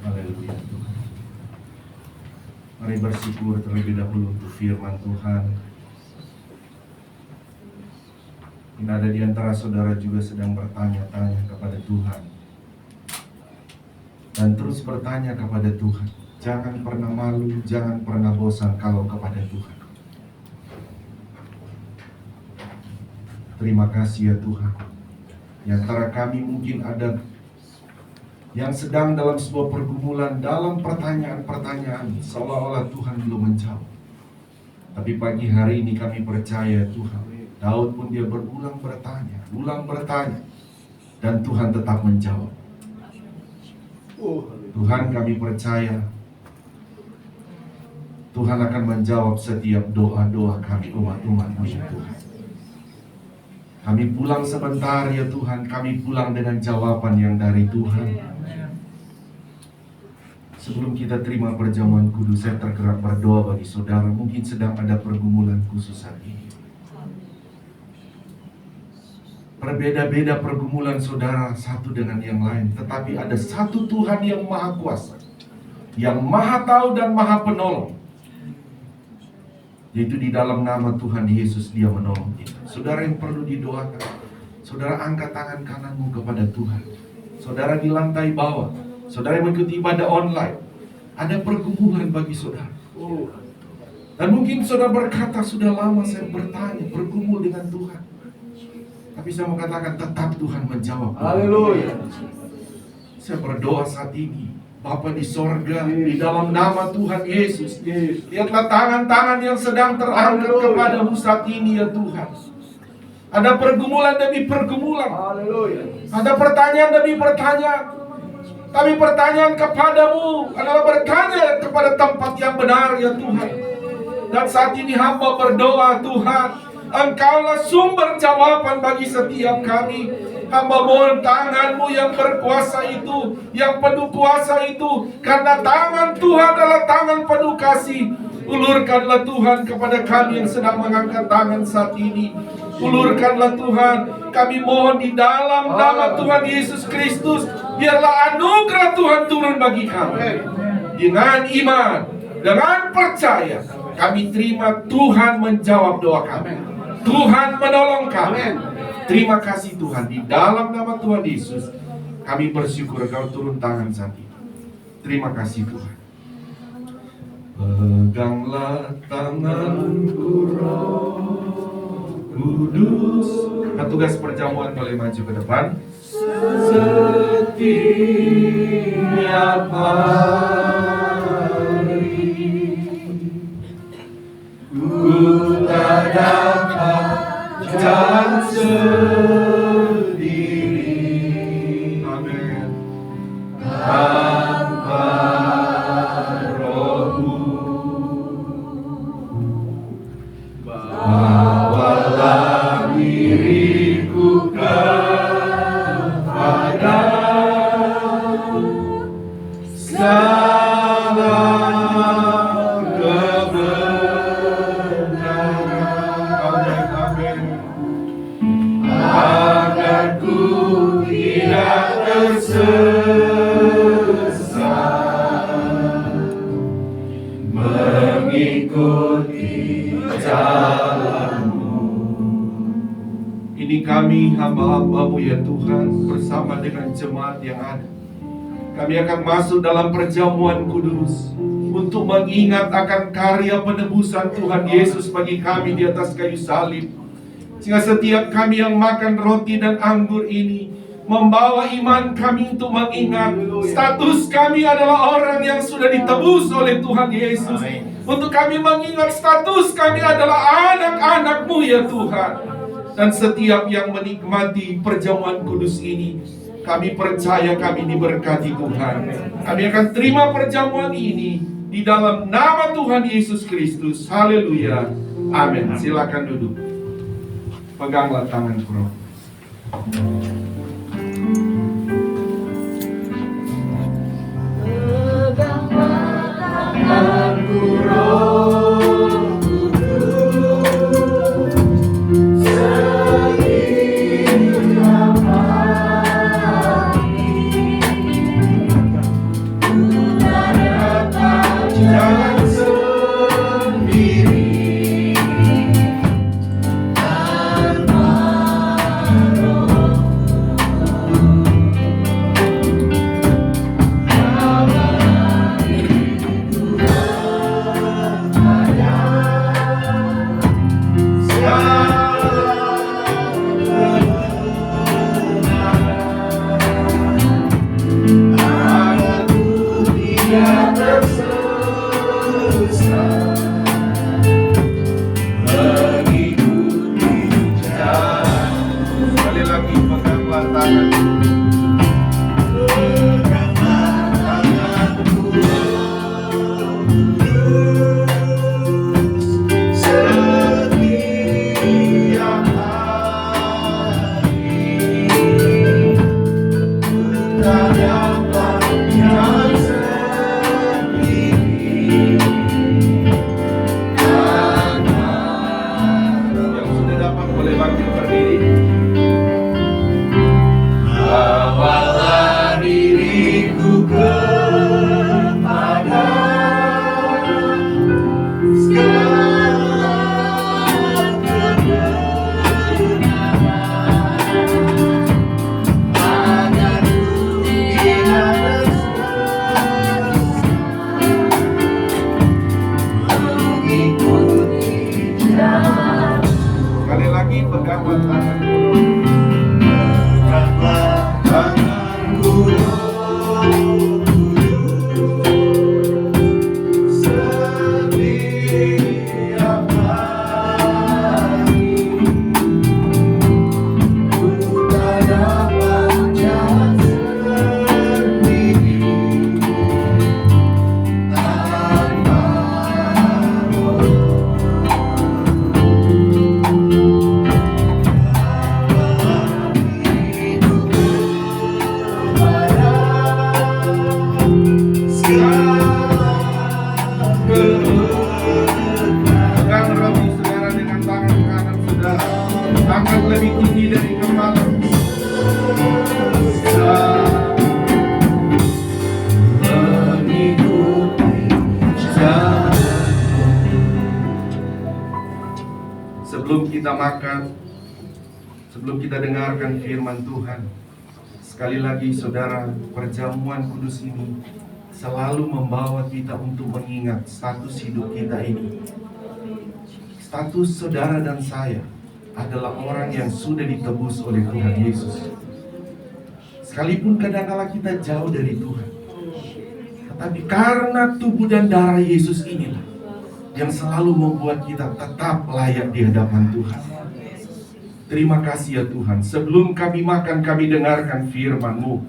Haleluya Tuhan. Mari bersyukur terlebih dahulu untuk firman Tuhan. Ini ada di antara saudara juga sedang bertanya-tanya kepada Tuhan. Dan terus bertanya kepada Tuhan. Jangan pernah malu, jangan pernah bosan kalau kepada Tuhan. Terima kasih ya Tuhan. Di antara kami mungkin ada yang sedang dalam sebuah pergumulan, dalam pertanyaan-pertanyaan, seolah-olah Tuhan belum menjawab. Tapi pagi hari ini kami percaya Tuhan. Daud pun dia berulang bertanya, dan Tuhan tetap menjawab. Tuhan, kami percaya Tuhan akan menjawab setiap doa-doa kami, umat-umat-Mu ya Tuhan. Kami pulang sebentar ya Tuhan, kami pulang dengan jawaban yang dari Tuhan. Sebelum kita terima perjamuan kudus, saya tergerak berdoa bagi saudara mungkin sedang ada pergumulan khusus saat ini. Berbeda-beda pergumulan saudara satu dengan yang lain, tetapi ada satu Tuhan yang maha kuasa, yang maha tahu dan maha penolong, yaitu di dalam nama Tuhan Yesus dia menolong kita. Saudara yang perlu didoakan, saudara angkat tangan kananmu kepada Tuhan. Saudara di lantai bawah, saudara yang mengikuti ibadah online, ada pergumulan bagi saudara. Dan mungkin saudara berkata, sudah lama saya bertanya, bergumul dengan Tuhan. Tapi saya mau katakan tetap Tuhan menjawab. Haleluya. Saya berdoa saat ini, Bapa di sorga, di dalam nama Tuhan Yesus, lihatlah tangan-tangan yang sedang terangkat kepadamu saat ini ya Tuhan. Ada pergumulan demi pergumulan. Haleluya. Ada pertanyaan demi pertanyaan. Tapi pertanyaan kepadamu adalah bertanya kepada tempat yang benar ya Tuhan. Dan saat ini hamba berdoa Tuhan, Engkaulah sumber jawaban bagi setiap kami. Hamba mohon tangan-Mu yang berkuasa itu, yang penuh kuasa itu, karena tangan Tuhan adalah tangan penuh kasih. Ulurkanlah Tuhan kepada kami yang sedang mengangkat tangan saat ini. Ulurkanlah Tuhan, kami mohon di dalam nama Tuhan Yesus Kristus, biarlah anugerah Tuhan turun bagi kami. Dengan iman, dengan percaya, kami terima Tuhan menjawab doa kami. Tuhan menolong kami. Terima kasih Tuhan, di dalam nama Tuhan Yesus kami bersyukur Engkau turun tangan saat ini. Terima kasih Tuhan. Peganglah tanganku Roh Kudus. Petugas perjamuan boleh maju ke depan. Setiap hari ku tak dapat jalan sendiri. Amin. Tanpa Roh-Mu, bawalah diriku kepada segala kebenaran. Amin. Agar ku tidak tersesat, mengikuti jalan-Mu. Ini kami hamba-hamba-Mu ya Tuhan, bersama dengan jemaat yang ada. Kami akan masuk dalam perjamuan kudus untuk mengingat akan karya penebusan Tuhan Yesus bagi kami di atas kayu salib. Sehingga setiap kami yang makan roti dan anggur ini membawa iman kami untuk mengingat status kami adalah orang yang sudah ditebus oleh Tuhan Yesus. Untuk kami mengingat status kami adalah anak-anak-Mu ya Tuhan. Dan setiap yang menikmati perjamuan kudus ini, kami percaya kami diberkati Tuhan. Kami akan terima perjamuan ini di dalam nama Tuhan Yesus Kristus. Haleluya. Amin. Silakan duduk. Peganglah tangan Roh. Tanganku Roh Kudus, setiap hari ku tak dapat jalan sendiri. Tanpa Roh kita makan, sebelum kita dengarkan firman Tuhan, sekali lagi saudara, perjamuan kudus ini selalu membawa kita untuk mengingat status hidup kita ini. Status saudara dan saya adalah orang yang sudah ditebus oleh Tuhan Yesus. Sekalipun kadang-kala kita jauh dari Tuhan, tetapi karena tubuh dan darah Yesus inilah yang selalu membuat kita tetap layak di hadapan Tuhan. Terima kasih ya Tuhan. Sebelum kami makan, kami dengarkan firman-Mu.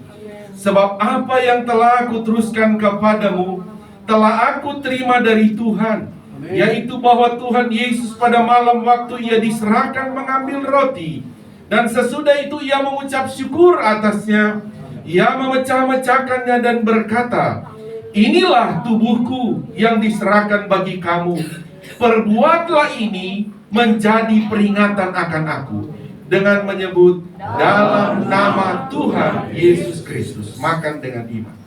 Sebab apa yang telah aku teruskan kepadamu, telah aku terima dari Tuhan, yaitu bahwa Tuhan Yesus pada malam waktu Ia diserahkan mengambil roti, dan sesudah itu Ia mengucap syukur atasnya, Ia memecah-mecahkannya dan berkata, inilah tubuhku yang diserahkan bagi kamu. Perbuatlah ini menjadi peringatan akan aku. Dengan menyebut dalam nama Tuhan Yesus Kristus. Makan dengan iman.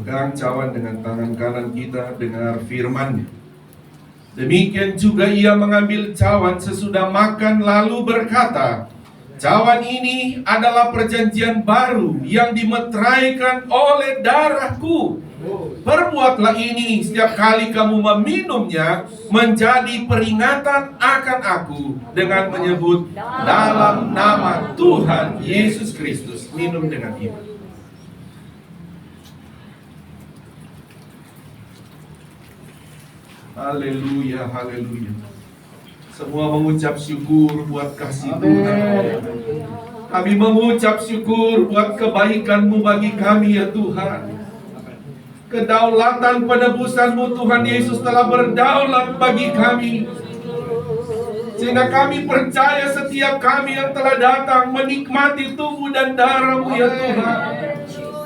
Pegang cawan dengan tangan kanan kita, dengar firman-Nya. Demikian juga Ia mengambil cawan sesudah makan lalu berkata, cawan ini adalah perjanjian baru yang dimeteraikan oleh darahku. Perbuatlah ini setiap kali kamu meminumnya menjadi peringatan akan aku, dengan menyebut dalam nama Tuhan Yesus Kristus. Minum dengan iman. Haleluya, haleluya. Semua mengucap syukur buat kasih Tuhan. Kami mengucap syukur buat kebaikan-Mu bagi kami ya Tuhan. Kedaulatan penebusan-Mu Tuhan Yesus telah berdaulat bagi kami, sehingga kami percaya setiap kami yang telah datang menikmati tubuh dan darah-Mu ya Tuhan,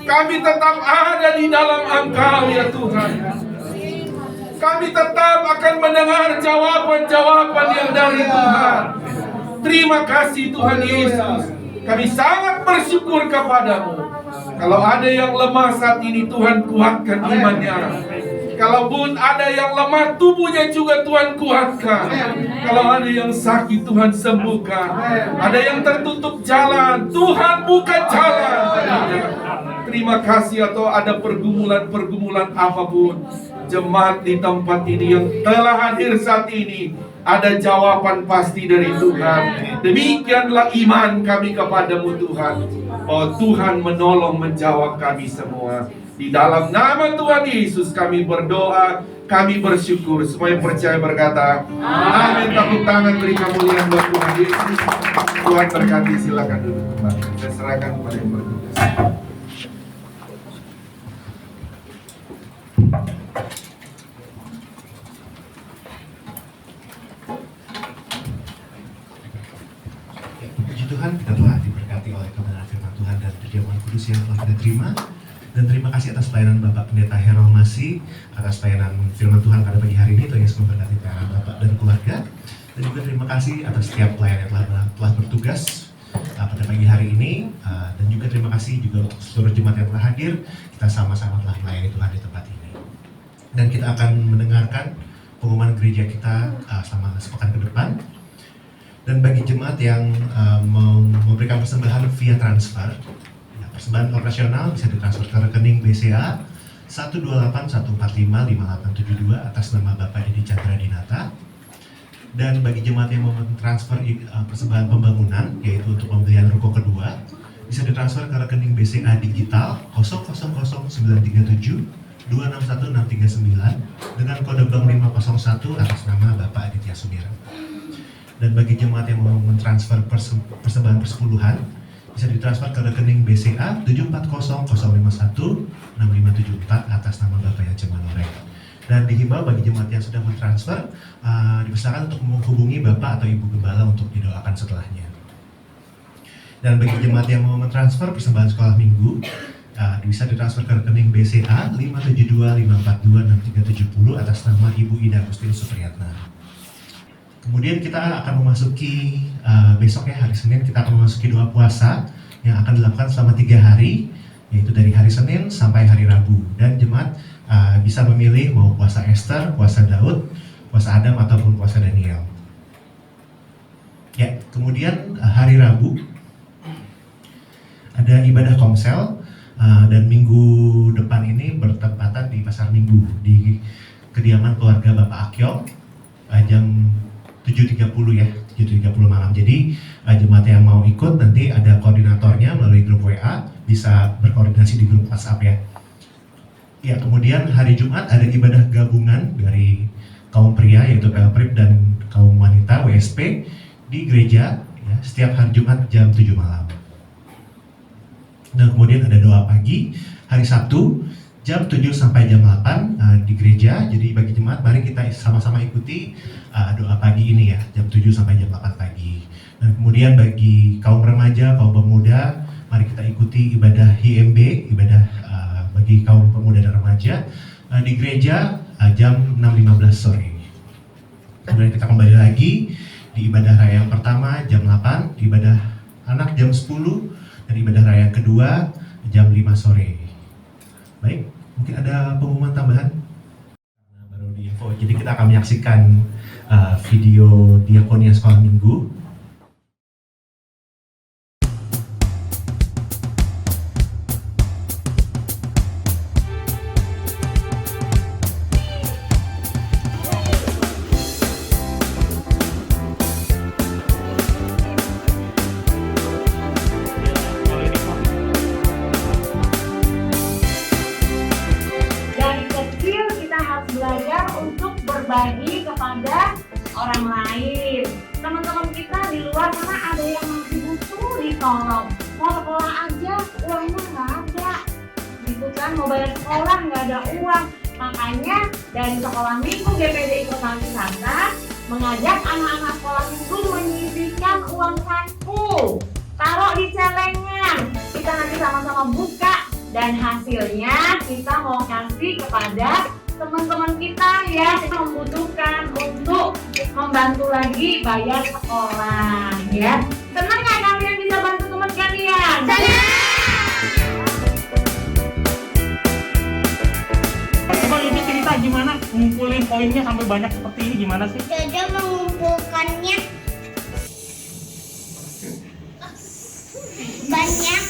kami tetap ada di dalam Engkau ya Tuhan. Kami tetap akan mendengar jawaban-jawaban yang dari Tuhan. Terima kasih Tuhan Yesus. Kami sangat bersyukur kepadamu. Kalau ada yang lemah saat ini, Tuhan kuatkan imannya. Kalaupun ada yang lemah tubuhnya juga Tuhan kuatkan. Kalau ada yang sakit, Tuhan sembuhkan. Ada yang tertutup jalan, Tuhan buka jalan. Terima kasih. Atau ada pergumulan-pergumulan apapun, jemaat di tempat ini yang telah hadir saat ini, ada jawaban pasti dari Tuhan. Demikianlah iman kami kepadamu Tuhan. Oh Tuhan menolong menjawab kami semua. Di dalam nama Tuhan Yesus kami berdoa, kami bersyukur. Semua yang percaya berkata amin. Tepuk tangan, beri kemuliaan buat Tuhan Yesus. Tuhan berkati, silakan duduk kembali. Saya serahkan kepada yang bertugas. Tuhan, kita telah diberkati oleh kebenaran firman Tuhan dan perjamuan kudus yang telah kita terima. Dan terima kasih atas pelayanan Bapak Pendeta Herold Masih, atas pelayanan firman Tuhan pada pagi hari ini. Tuhan Yesus memberkati pelayanan Bapak dan keluarga. Dan juga terima kasih atas setiap pelayan yang telah bertugas pada pagi hari ini. Dan juga terima kasih juga untuk seluruh jemaat yang telah hadir. Kita sama-sama telah melayani Tuhan di tempat ini. Dan kita akan mendengarkan pengumuman gereja kita selama sepekan ke depan. Dan bagi jemaat yang memberikan persembahan via transfer, ya, persembahan operasional bisa ditransfer ke rekening BCA 12814558872 atas nama Bapak Didi Chandra Dinata. Dan bagi jemaat yang mau transfer persembahan pembangunan, yaitu untuk pembelian ruko kedua, bisa ditransfer ke rekening BCA digital 000937 261639 dengan kode bank 501 atas nama Bapak Aditya Sumirat. Dan bagi jemaat yang mau mentransfer persembahan persepuluhan, bisa ditransfer ke rekening BCA 7400516574 atas nama Bapak Yace Manoreng. Dan dihimbau bagi jemaat yang sudah mentransfer, dipersilakan untuk menghubungi Bapak atau Ibu Gembala untuk didoakan setelahnya. Dan bagi jemaat yang mau mentransfer persembahan sekolah minggu, bisa ditransfer ke rekening BCA 572542670 atas nama Ibu Ida Agustinus Supriyatna. Kemudian kita akan memasuki besok ya, hari Senin kita akan memasuki doa puasa yang akan dilakukan selama 3 hari, yaitu dari hari Senin sampai hari Rabu. Dan jemaat bisa memilih mau puasa Esther, puasa Daud, puasa Adam ataupun puasa Daniel. Ya, kemudian hari Rabu ada ibadah komsel dan minggu depan ini bertepatan di Pasar Minggu di kediaman keluarga Bapak Akyong jam 7.30 ya, 7.30 malam. Jadi jemaat yang mau ikut nanti ada koordinatornya melalui grup WA, bisa berkoordinasi di grup WhatsApp ya. Ya, kemudian hari Jumat ada ibadah gabungan dari kaum pria yaitu PLPRIP dan kaum wanita WSP di gereja ya, setiap hari Jumat jam 7 malam. Dan kemudian ada doa pagi hari Sabtu jam 7 sampai jam 8 di gereja. Jadi bagi jemaat mari kita sama-sama ikuti doa pagi ini ya, jam 7 sampai jam 8 pagi. Dan kemudian bagi kaum remaja, kaum pemuda, mari kita ikuti ibadah HMB, ibadah bagi kaum pemuda dan remaja di gereja jam 6.15 sore. Kemudian kita kembali lagi di ibadah raya yang pertama jam 8, ibadah anak jam 10, dan ibadah raya yang kedua jam 5 sore. Baik, mungkin ada pengumuman tambahan? Baru di info, jadi kita akan menyaksikan video diakonia sekolah minggu. Belajar untuk berbagi kepada orang lain. Teman-teman kita di luar sana ada yang masih butuh ditolong. Mau sekolah aja uangnya nggak ada, gitu kan? Mau bayar sekolah nggak ada uang. Makanya dari sekolah minggu GPDI Kota Wisata mengajak anak-anak sekolah minggu menyisihkan uang saku, taruh di celengan. Kita nanti sama-sama buka dan hasilnya kita mau kasih kepada teman-teman kita yang membutuhkan untuk membantu lagi bayar sekolah ya. Senang nggak kalian bisa bantu teman kalian? Senang! Coba ini cerita gimana ngumpulin poinnya sampai banyak seperti ini, gimana sih? Jojo mengumpulkannya banyak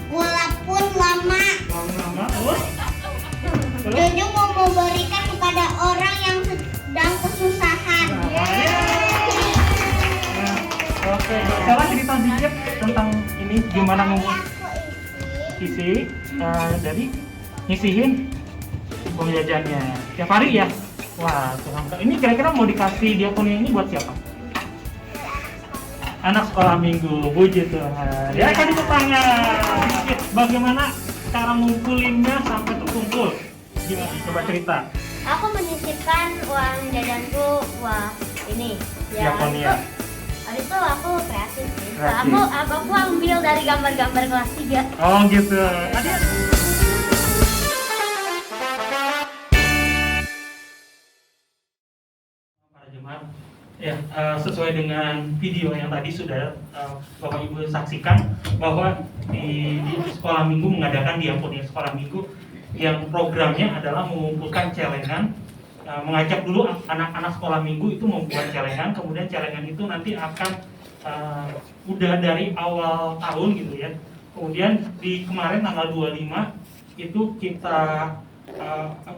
walaupun lama. Lama-lama, terus? Jojo mau memberikan kepada orang yang sedang kesusahan. Oke, coba cerita dikit tentang ini gimana ngumpul isi, jadi nyisihin uang jajannya tiap hari ya. Wah, ini kira-kira mau dikasih diakonia ini buat siapa? Anak sekolah minggu, puji Tuhan. Ya, kasih tepuk tangan. Bagaimana cara ngumpulinnya sampai terkumpul? Gimana? Coba cerita. Aku menyisipkan uang jajanku, wah ini ya. Diakonia. Habis itu aku kreatif sih. Kreatif. Aku ambil dari gambar-gambar kelas 3. Oh gitu. Ada. Para jemaat, ya sesuai dengan video yang tadi sudah Bapak Ibu saksikan bahwa di sekolah minggu mengadakan diakonia sekolah minggu yang programnya adalah mengumpulkan celengan, mengajak dulu anak-anak sekolah minggu itu membuat celengan, kemudian celengan itu nanti akan udah dari awal tahun gitu ya. Kemudian di kemarin tanggal 25 itu kita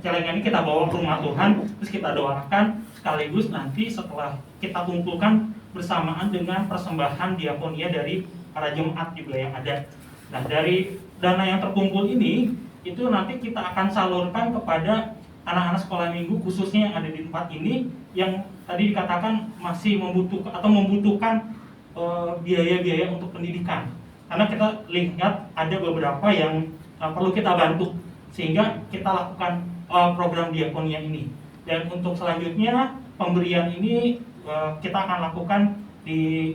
celengan ini kita bawa ke rumah Tuhan, terus kita doakan sekaligus nanti setelah kita kumpulkan bersamaan dengan persembahan diakonia dari para jemaat juga yang ada. Nah, dari dana yang terkumpul ini itu nanti kita akan salurkan kepada anak-anak sekolah minggu khususnya yang ada di tempat ini yang tadi dikatakan masih membutuhkan biaya-biaya untuk pendidikan. Karena kita lihat ada beberapa yang perlu kita bantu sehingga kita lakukan program diakonia ini. Dan untuk selanjutnya pemberian ini kita akan lakukan di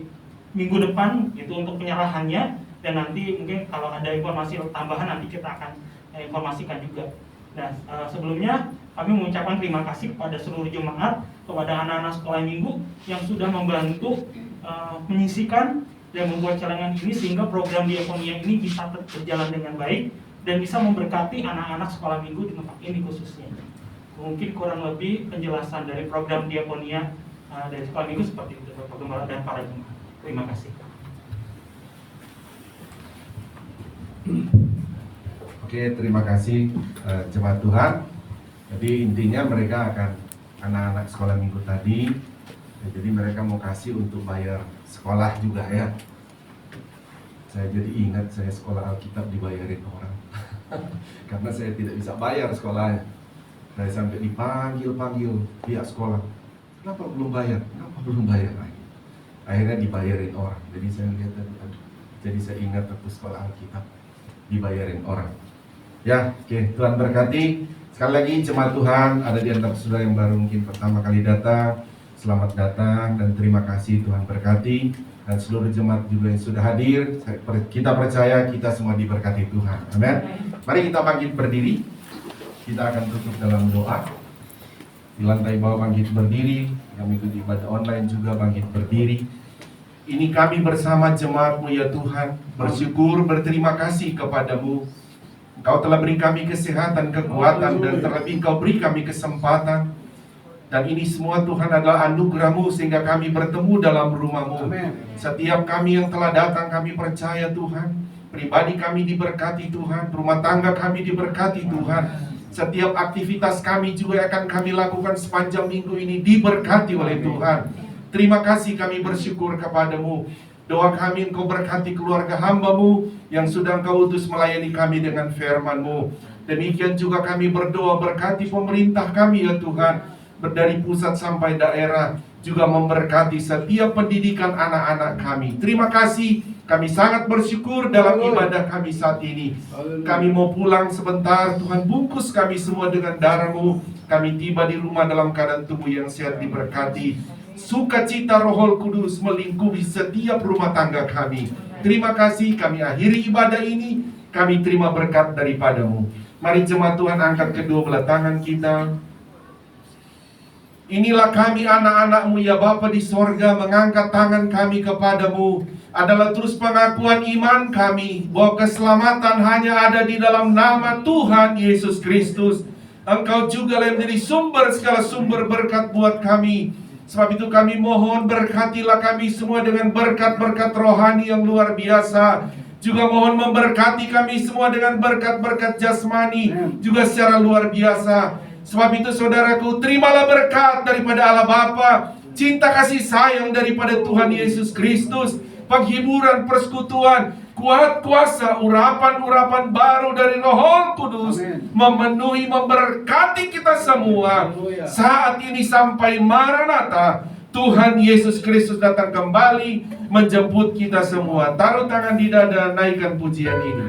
minggu depan itu untuk penyerahannya. dan nanti mungkin kalau ada informasi tambahan nanti kita akan informasikan juga. Nah, sebelumnya kami mengucapkan terima kasih kepada seluruh jemaat, kepada anak-anak sekolah minggu yang sudah membantu menyisikan dan membuat celengan ini sehingga program diakonia ini bisa berjalan dengan baik dan bisa memberkati anak-anak sekolah minggu di tempat ini khususnya. Mungkin kurang lebih penjelasan dari program diakonia dari sekolah minggu seperti itu, Bapak Gembala dan para jemaat. Terima kasih. Oke, terima kasih jemaat Tuhan. Jadi intinya mereka akan anak-anak sekolah minggu tadi, jadi mereka mau kasih untuk bayar sekolah juga ya. Saya jadi ingat saya sekolah Alkitab dibayarin orang karena saya tidak bisa bayar sekolahnya. Saya sampai dipanggil pihak sekolah, kenapa belum bayar? Kenapa belum bayar lagi? Akhirnya dibayarin orang. Jadi saya lihat tadi, aduh, jadi saya ingat waktu sekolah Alkitab dibayarin orang. Ya, oke, Tuhan berkati. Sekali lagi jemaat Tuhan, ada di antara saudara yang baru mungkin pertama kali datang, selamat datang dan terima kasih, Tuhan berkati. Dan seluruh jemaat juga yang sudah hadir, kita percaya kita semua diberkati Tuhan. Amin. Mari kita bangkit berdiri. Kita akan tutup dalam doa. Di lantai bawah bangkit berdiri, yang mengikuti ibadah online juga bangkit berdiri. Ini kami bersama jemaat-Mu ya Tuhan, bersyukur, berterima kasih kepadamu. Engkau telah beri kami kesehatan, kekuatan, dan terlebih Engkau beri kami kesempatan. Dan ini semua Tuhan adalah anugerah-Mu sehingga kami bertemu dalam rumah-Mu. Setiap kami yang telah datang kami percaya Tuhan, pribadi kami diberkati Tuhan, rumah tangga kami diberkati Tuhan. Setiap aktivitas kami juga akan kami lakukan sepanjang minggu ini diberkati oleh Tuhan. Terima kasih kami bersyukur kepadamu. Doa kami Engkau berkati keluarga hamba-Mu yang sudah Engkau utus melayani kami dengan firman-Mu. Demikian juga kami berdoa berkati pemerintah kami ya Tuhan, dari pusat sampai daerah, juga memberkati setiap pendidikan anak-anak kami. Terima kasih, kami sangat bersyukur dalam ibadah kami saat ini. Kami mau pulang sebentar, Tuhan bungkus kami semua dengan darah-Mu. Kami tiba di rumah dalam keadaan tubuh yang sehat diberkati. Sukacita Roh Kudus melingkupi setiap rumah tangga kami. Terima kasih, kami akhiri ibadah ini, kami terima berkat daripada-Mu. Mari jemaat Tuhan angkat kedua belah tangan kita. Inilah kami anak-anak-Mu ya Bapa di sorga, mengangkat tangan kami kepadamu adalah terus pengakuan iman kami bahwa keselamatan hanya ada di dalam nama Tuhan Yesus Kristus. Engkau juga yang menjadi sumber segala sumber berkat buat kami. Sebab itu kami mohon berkatilah kami semua dengan berkat-berkat rohani yang luar biasa. Juga mohon memberkati kami semua dengan berkat-berkat jasmani juga secara luar biasa. Sebab itu saudaraku, terimalah berkat daripada Allah Bapa, cinta kasih sayang daripada Tuhan Yesus Kristus, penghiburan, persekutuan, kuat kuasa, urapan-urapan baru dari Roh Kudus memenuhi, memberkati kita semua saat ini sampai Maranatha. Tuhan Yesus Kristus datang kembali menjemput kita semua. Taruh tangan di dada, naikkan pujian ini.